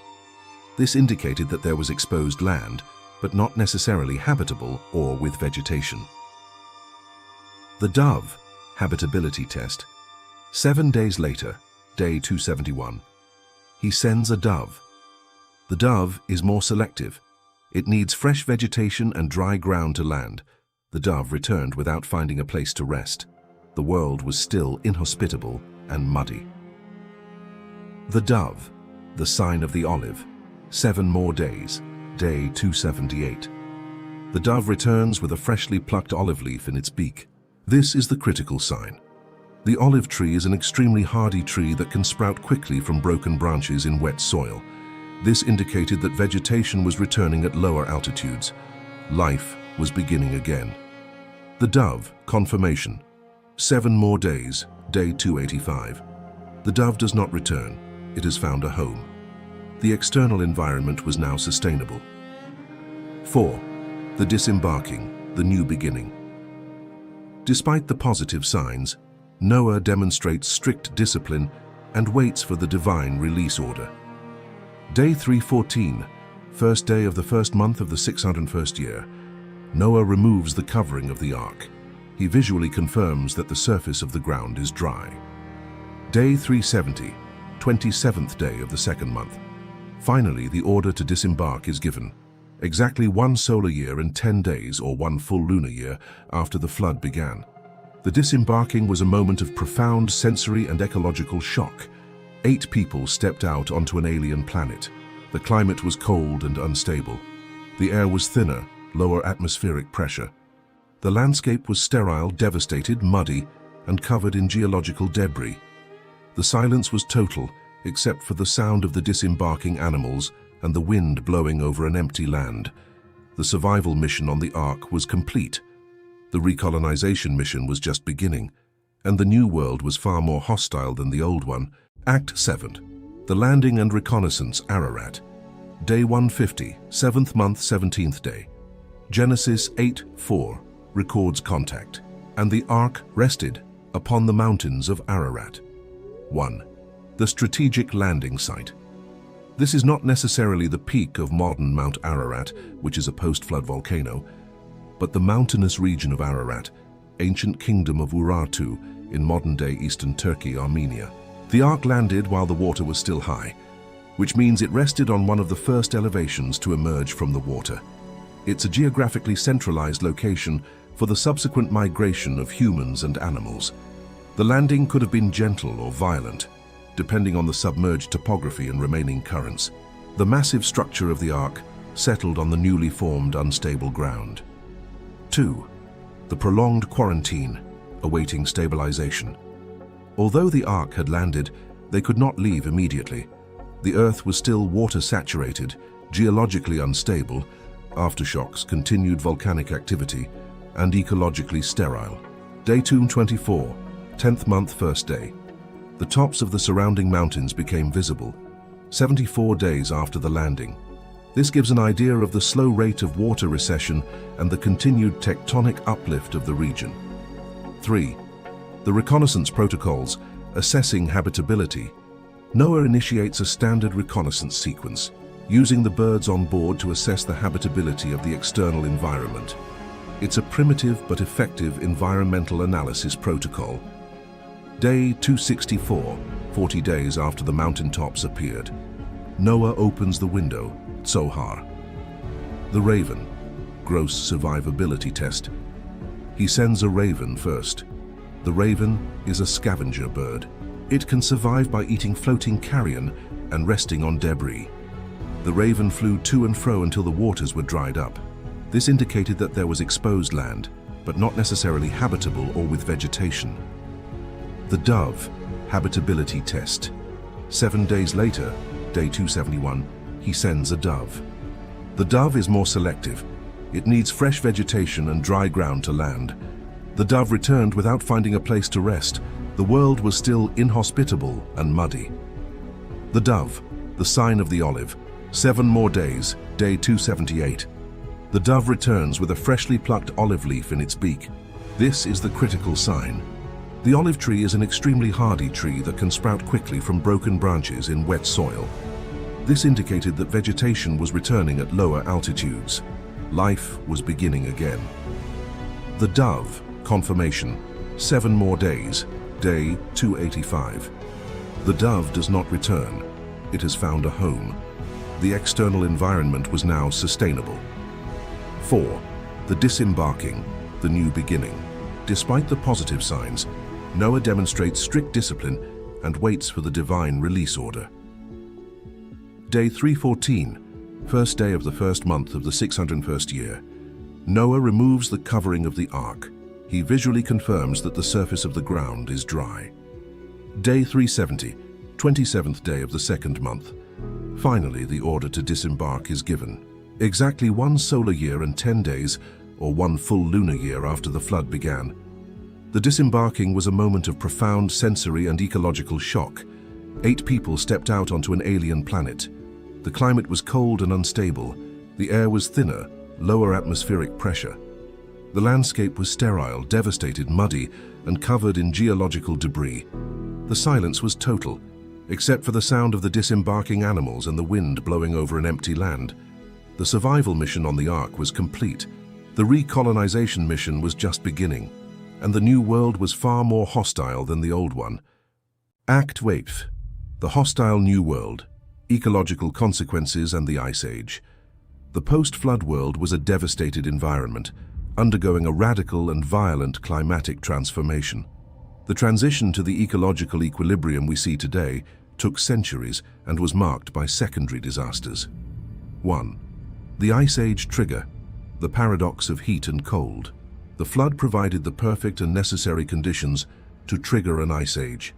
This indicated that there was exposed land, but not necessarily habitable or with vegetation. The dove, habitability test. 7 days later, day 271. He sends a dove. The dove is more selective. It needs fresh vegetation and dry ground to land. The dove returned without finding a place to rest. The world was still inhospitable and muddy. The dove, the sign of the olive. 7 more days, day 278. The dove returns with a freshly plucked olive leaf in its beak. This is the critical sign. The olive tree is an extremely hardy tree that can sprout quickly from broken branches in wet soil. This indicated that vegetation was returning at lower altitudes. Life was beginning again. The dove, confirmation. 7 more days, day 285. The dove does not return. It has found a home. The external environment was now sustainable. 4. The Disembarking, the new beginning. Despite the positive signs, Noah demonstrates strict discipline and waits for the divine release order. Day 314, first day of the first month of the 601st year, Noah removes the covering of the ark. He visually confirms that the surface of the ground is dry. Day 370, 27th day of the second month. Finally, the order to disembark is given. Exactly 1 solar year and 10 days, or 1 full lunar year, after the flood began. The disembarking was a moment of profound sensory and ecological shock. 8 people stepped out onto an alien planet. The climate was cold and unstable. The air was thinner, lower atmospheric pressure. The landscape was sterile, devastated, muddy, and covered in geological debris. The silence was total, except for the sound of the disembarking animals and the wind blowing over an empty land. The survival mission on the Ark was complete. The recolonization mission was just beginning, and the new world was far more hostile than the old one. Act 7. The Landing and Reconnaissance, Ararat. Day 150, 7th month, 17th day. Genesis 8:4 records contact, and the Ark rested upon the mountains of Ararat. 1. The strategic landing site. This is not necessarily the peak of modern Mount Ararat, which is a post-flood volcano, but the mountainous region of Ararat, ancient kingdom of Urartu in modern-day eastern Turkey, Armenia. The Ark landed while the water was still high, which means it rested on one of the first elevations to emerge from the water. It's a geographically centralized location for the subsequent migration of humans and animals. The landing could have been gentle or violent, depending on the submerged topography and remaining currents. The massive structure of the Ark settled on the newly formed unstable ground. 2. The prolonged quarantine, awaiting stabilization. Although the Ark had landed, they could not leave immediately. The Earth was still water-saturated, geologically unstable, aftershocks, continued volcanic activity, and ecologically sterile. Day 224, 10th month, first day. The tops of the surrounding mountains became visible, 74 days after the landing. This gives an idea of the slow rate of water recession and the continued tectonic uplift of the region. 3. The reconnaissance protocols, assessing habitability. Noah initiates a standard reconnaissance sequence, using the birds on board to assess the habitability of the external environment. It's a primitive but effective environmental analysis protocol. Day 264, 40 days after the mountaintops appeared. Noah opens the window, tsohar. The raven, gross survivability test. He sends a raven first. The raven is a scavenger bird. It can survive by eating floating carrion and resting on debris. The raven flew to and fro until the waters were dried up. This indicated that there was exposed land, but not necessarily habitable or with vegetation. The dove, habitability test. 7 days later, day 271, he sends a dove. The dove is more selective. It needs fresh vegetation and dry ground to land. The dove returned without finding a place to rest. The world was still inhospitable and muddy. The dove, the sign of the olive. 7 more days, day 278. The dove returns with a freshly plucked olive leaf in its beak. This is the critical sign. The olive tree is an extremely hardy tree that can sprout quickly from broken branches in wet soil. This indicated that vegetation was returning at lower altitudes. Life was beginning again. The dove, confirmation. 7 more days, day 285. The dove does not return. It has found a home. The external environment was now sustainable. 4. The disembarking, the new beginning. Despite the positive signs, Noah demonstrates strict discipline and waits for the divine release order. Day 314, first day of the first month of the 601st year. Noah removes the covering of the ark. He visually confirms that the surface of the ground is dry. Day 370, 27th day of the second month. Finally, the order to disembark is given. Exactly 1 solar year and 10 days, or 1 full lunar year after the flood began. The disembarking was a moment of profound sensory and ecological shock. 8 people stepped out onto an alien planet. The climate was cold and unstable. The air was thinner, lower atmospheric pressure. The landscape was sterile, devastated, muddy, and covered in geological debris. The silence was total, except for the sound of the disembarking animals and the wind blowing over an empty land. The survival mission on the Ark was complete. The recolonization mission was just beginning, and the new world was far more hostile than the old one. Act 8. The hostile new world, ecological consequences and the Ice Age. The post-flood world was a devastated environment, undergoing a radical and violent climatic transformation. The transition to the ecological equilibrium we see today took centuries and was marked by secondary disasters. 1. The Ice Age trigger, the paradox of heat and cold. The flood provided the perfect and necessary conditions to trigger an ice age.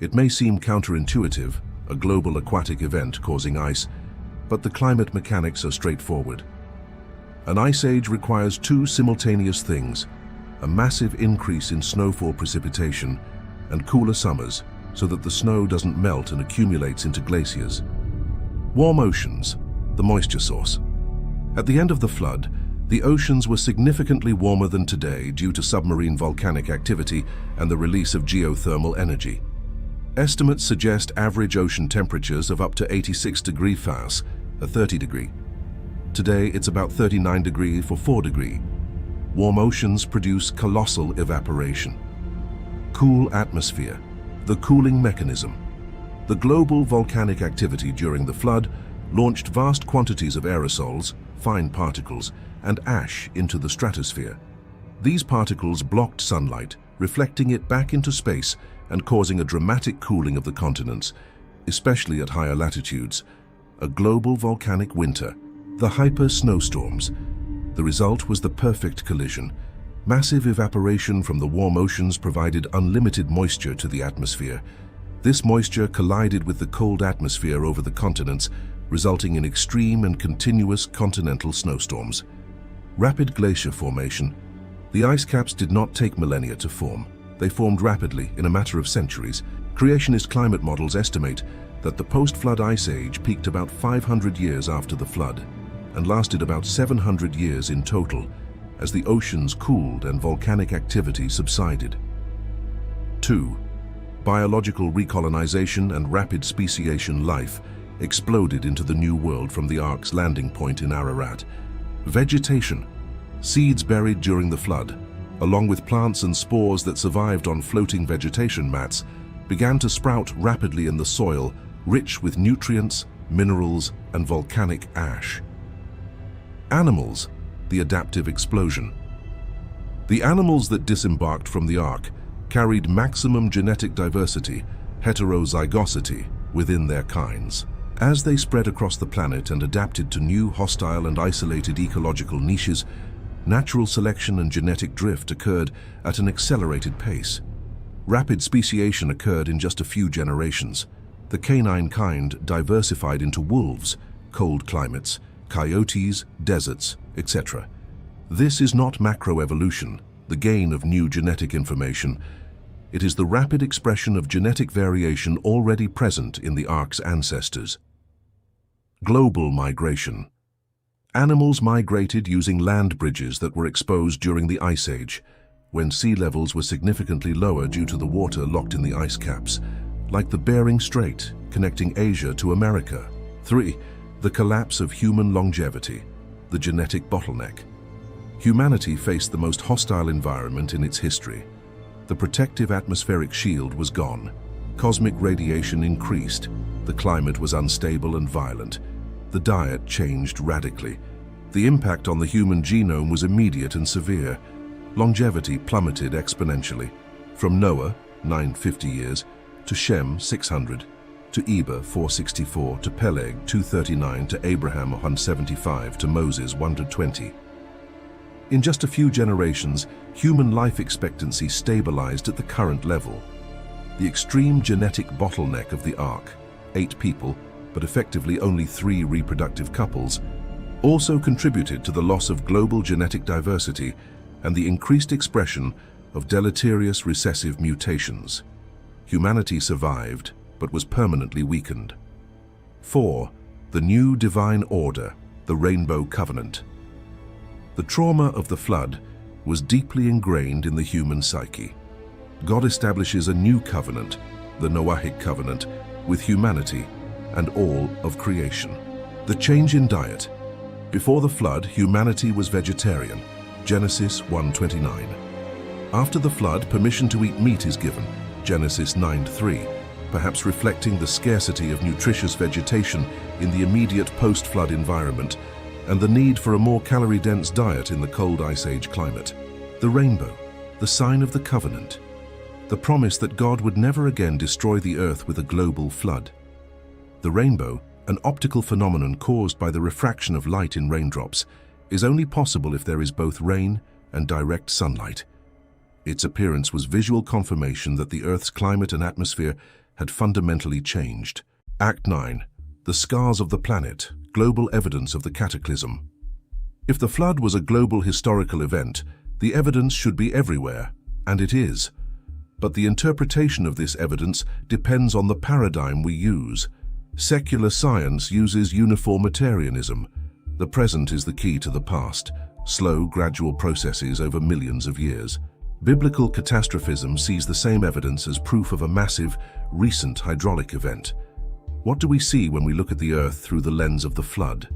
It may seem counterintuitive, a global aquatic event causing ice, but the climate mechanics are straightforward. An ice age requires two simultaneous things: a massive increase in snowfall precipitation and cooler summers so that the snow doesn't melt and accumulates into glaciers. Warm oceans, the moisture source. At the end of the flood, the oceans were significantly warmer than today due to submarine volcanic activity and the release of geothermal energy. Estimates suggest average ocean temperatures of up to 86 degrees Fahrenheit, a 30 degree. Today it's about 39 degrees for 4 degrees. Warm oceans produce colossal evaporation. Cool atmosphere, the cooling mechanism. The global volcanic activity during the flood launched vast quantities of aerosols, fine particles, and ash into the stratosphere. These particles blocked sunlight, reflecting it back into space and causing a dramatic cooling of the continents, especially at higher latitudes. A global volcanic winter, the hyper-snowstorms. The result was the perfect collision. Massive evaporation from the warm oceans provided unlimited moisture to the atmosphere. This moisture collided with the cold atmosphere over the continents, resulting in extreme and continuous continental snowstorms. Rapid glacier formation. The ice caps did not take millennia to form. They formed rapidly in a matter of centuries. Creationist climate models estimate that the post-flood ice age peaked about 500 years after the flood and lasted about 700 years in total as the oceans cooled and volcanic activity subsided. 2. Biological recolonization and rapid speciation. Life exploded into the new world from the Ark's landing point in Ararat. Vegetation, seeds buried during the flood, along with plants and spores that survived on floating vegetation mats, began to sprout rapidly in the soil, rich with nutrients, minerals, and volcanic ash. Animals, the adaptive explosion. The animals that disembarked from the Ark carried maximum genetic diversity, heterozygosity, within their kinds. As they spread across the planet and adapted to new hostile and isolated ecological niches, natural selection and genetic drift occurred at an accelerated pace. Rapid speciation occurred in just a few generations. The canine kind diversified into wolves, cold climates, coyotes, deserts, etc. This is not macroevolution, the gain of new genetic information. It is the rapid expression of genetic variation already present in the Ark's ancestors. Global migration. Animals migrated using land bridges that were exposed during the Ice Age, when sea levels were significantly lower due to the water locked in the ice caps, like the Bering Strait connecting Asia to America. 3. The collapse of human longevity, the genetic bottleneck. Humanity faced the most hostile environment in its history. The protective atmospheric shield was gone. Cosmic radiation increased. The climate was unstable and violent. The diet changed radically. The impact on the human genome was immediate and severe. Longevity plummeted exponentially. From Noah, 950 years, to Shem, 600, to Eber, 464, to Peleg, 239, to Abraham, 175, to Moses, 120. In just a few generations, human life expectancy stabilized at the current level. The extreme genetic bottleneck of the Ark, 8 people, but effectively only 3 reproductive couples, also contributed to the loss of global genetic diversity and the increased expression of deleterious recessive mutations. Humanity survived, but was permanently weakened. 4. The new divine order, the Rainbow Covenant. The trauma of the flood was deeply ingrained in the human psyche. God establishes a new covenant, the Noahic covenant, with humanity and all of creation. The change in diet. Before the flood, humanity was vegetarian, Genesis 1:29. After the flood, permission to eat meat is given, Genesis 9:3, perhaps reflecting the scarcity of nutritious vegetation in the immediate post-flood environment and the need for a more calorie-dense diet in the cold Ice Age climate. The rainbow, the sign of the covenant, the promise that God would never again destroy the earth with a global flood. The rainbow, an optical phenomenon caused by the refraction of light in raindrops, is only possible if there is both rain and direct sunlight. Its appearance was visual confirmation that the Earth's climate and atmosphere had fundamentally changed. Act 9. The scars of the planet, global evidence of the cataclysm. If the flood was a global historical event, the evidence should be everywhere, and it is. But the interpretation of this evidence depends on the paradigm we use. Secular science uses uniformitarianism. The present is the key to the past, slow, gradual processes over millions of years. Biblical catastrophism sees the same evidence as proof of a massive, recent hydraulic event. What do we see when we look at the Earth through the lens of the flood?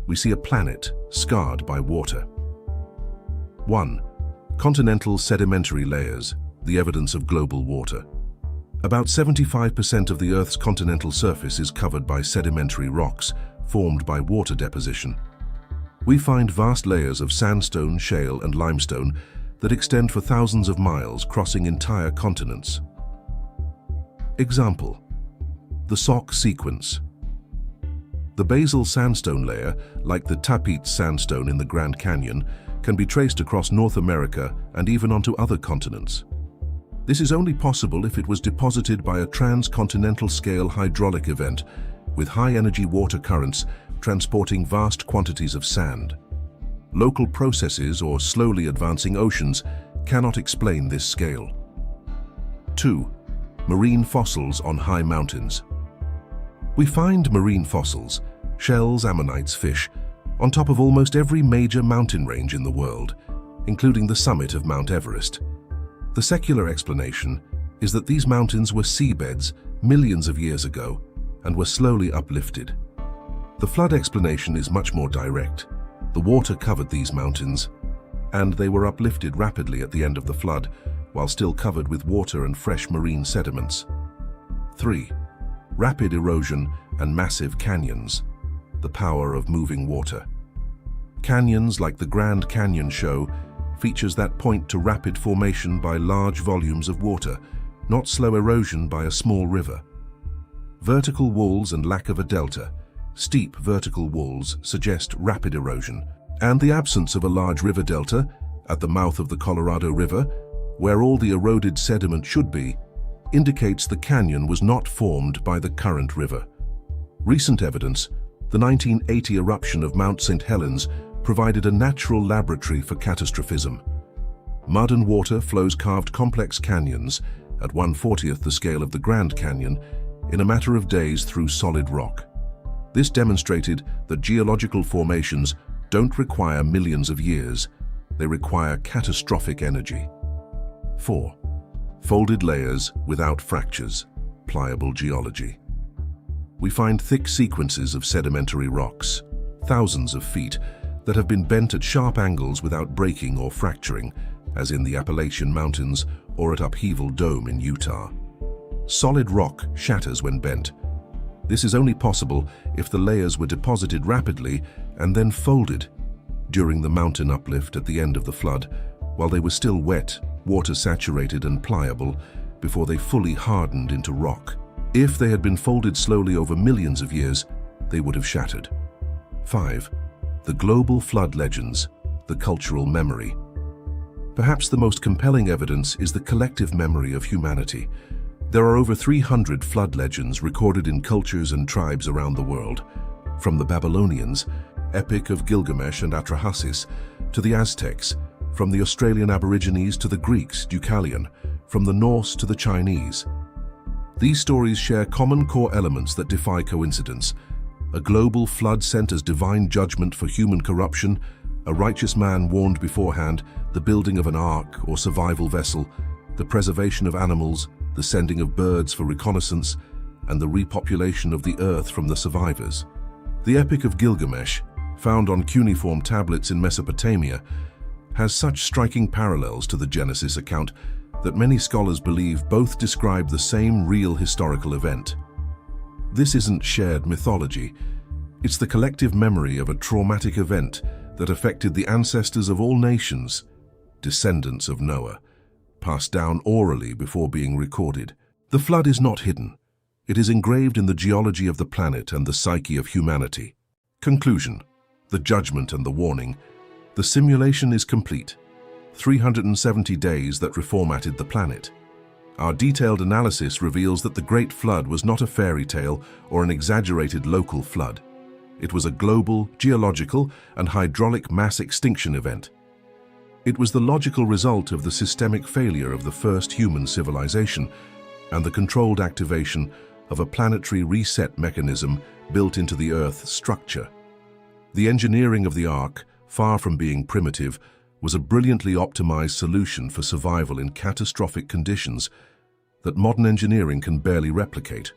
We see a planet scarred by water. 1. Continental sedimentary layers, the evidence of global water. About 75% of the Earth's continental surface is covered by sedimentary rocks formed by water deposition. We find vast layers of sandstone, shale, and limestone that extend for thousands of miles, crossing entire continents. Example: the Sock sequence. The basal sandstone layer, like the Tapete sandstone in the Grand Canyon, can be traced across North America and even onto other continents. This is only possible if it was deposited by a transcontinental scale hydraulic event with high-energy water currents transporting vast quantities of sand. Local processes or slowly advancing oceans cannot explain this scale. 2. Marine fossils on high mountains. We find marine fossils, shells, ammonites, fish, on top of almost every major mountain range in the world, including the summit of Mount Everest. The secular explanation is that these mountains were seabeds millions of years ago and were slowly uplifted. The flood explanation is much more direct. The water covered these mountains, and they were uplifted rapidly at the end of the flood, while still covered with water and fresh marine sediments. 3. Rapid erosion and massive canyons, the power of moving water. Canyons like the Grand Canyon show features that point to rapid formation by large volumes of water, not slow erosion by a small river. Vertical walls and lack of a delta. Steep vertical walls suggest rapid erosion, and the absence of a large river delta at the mouth of the Colorado River, where all the eroded sediment should be, indicates the canyon was not formed by the current river. Recent evidence, the 1980 eruption of Mount St. Helens, provided a natural laboratory for catastrophism. Mud and water flows carved complex canyons at 1/40th the scale of the Grand Canyon in a matter of days through solid rock. This demonstrated that geological formations don't require millions of years, they require catastrophic energy. 4. Folded layers without fractures, pliable geology. We find thick sequences of sedimentary rocks, thousands of feet, that have been bent at sharp angles without breaking or fracturing, as in the Appalachian Mountains or at Upheaval Dome in Utah. Solid rock shatters when bent. This is only possible if the layers were deposited rapidly and then folded during the mountain uplift at the end of the flood, while they were still wet, water-saturated and pliable, before they fully hardened into rock. If they had been folded slowly over millions of years, they would have shattered. 5. The global flood legends, the cultural memory. Perhaps the most compelling evidence is the collective memory of humanity. There are over 300 flood legends recorded in cultures and tribes around the world, from the Babylonians, Epic of Gilgamesh and Atrahasis, to the Aztecs, from the Australian Aborigines to the Greeks, Deucalion, from the Norse to the Chinese. These stories share common core elements that defy coincidence. A global flood sent as divine judgment for human corruption, A righteous man warned beforehand the building of an ark or survival vessel, the preservation of animals, the sending of birds for reconnaissance, and the repopulation of the earth from the survivors. The Epic of Gilgamesh, found on cuneiform tablets in Mesopotamia, has such striking parallels to the Genesis account that many scholars believe both describe the same real historical event. This isn't shared mythology. It's the collective memory of a traumatic event that affected the ancestors of all nations, descendants of Noah, passed down orally before being recorded. The flood is not hidden. It is engraved in the geology of the planet and the psyche of humanity. Conclusion: the judgment and the warning. The simulation is complete. 370 days that reformatted the planet. Our detailed analysis reveals that the Great Flood was not a fairy tale or an exaggerated local flood. It was a global, geological, and hydraulic mass extinction event. It was the logical result of the systemic failure of the first human civilization and the controlled activation of a planetary reset mechanism built into the Earth's structure. The engineering of the Ark, far from being primitive, was a brilliantly optimized solution for survival in catastrophic conditions that modern engineering can barely replicate.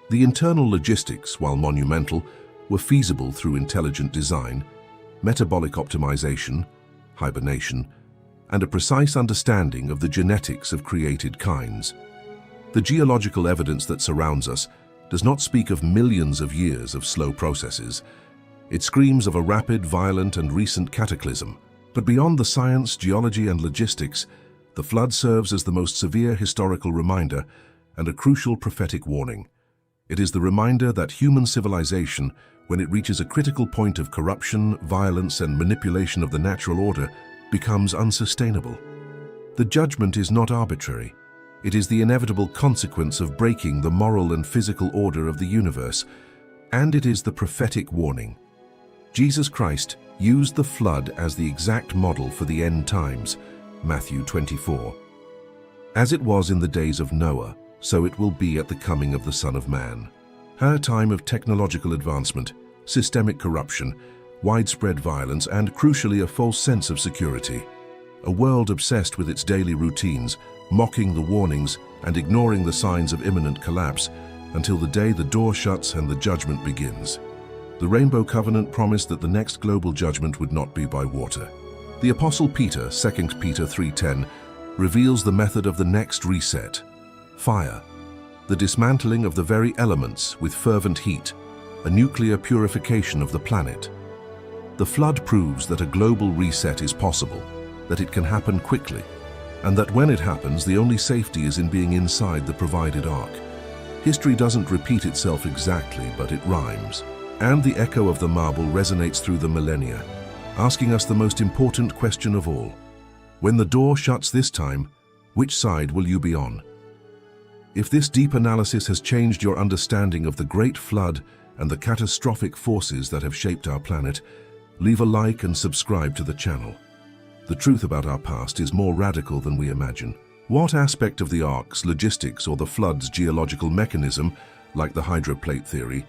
The internal logistics, while monumental, were feasible through intelligent design, metabolic optimization, hibernation, and a precise understanding of the genetics of created kinds. The geological evidence that surrounds us does not speak of millions of years of slow processes. It screams of a rapid, violent, and recent cataclysm. But beyond the science, geology, and logistics, the flood serves as the most severe historical reminder and a crucial prophetic warning. It is the reminder that human civilization, when it reaches a critical point of corruption, violence, and manipulation of the natural order, becomes unsustainable. The judgment is not arbitrary. It is the inevitable consequence of breaking the moral and physical order of the universe, and it is the prophetic warning. Jesus Christ used the flood as the exact model for the end times, Matthew 24. As it was in the days of Noah, so it will be at the coming of the Son of Man. Her time of technological advancement, systemic corruption, widespread violence, and crucially a false sense of security. A world obsessed with its daily routines, mocking the warnings and ignoring the signs of imminent collapse until the day the door shuts and the judgment begins. The Rainbow Covenant promised that the next global judgment would not be by water. The Apostle Peter, 2 Peter 3:10, reveals the method of the next reset: fire, the dismantling of the very elements with fervent heat, a nuclear purification of the planet. The flood proves that a global reset is possible, that it can happen quickly, and that when it happens, the only safety is in being inside the provided ark. History doesn't repeat itself exactly, but it rhymes. And the echo of the Mabbul resonates through the millennia, asking us the most important question of all. When the door shuts this time, which side will you be on? If this deep analysis has changed your understanding of the Great Flood and the catastrophic forces that have shaped our planet, leave a like and subscribe to the channel. The truth about our past is more radical than we imagine. What aspect of the ark's logistics or the flood's geological mechanism, like the hydroplate theory,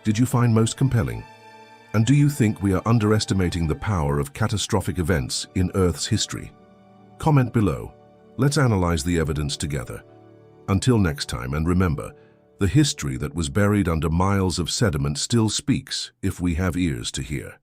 did you find most compelling? And do you think we are underestimating the power of catastrophic events in Earth's history? Comment below. Let's analyze the evidence together. Until next time, and remember, the history that was buried under miles of sediment still speaks if we have ears to hear.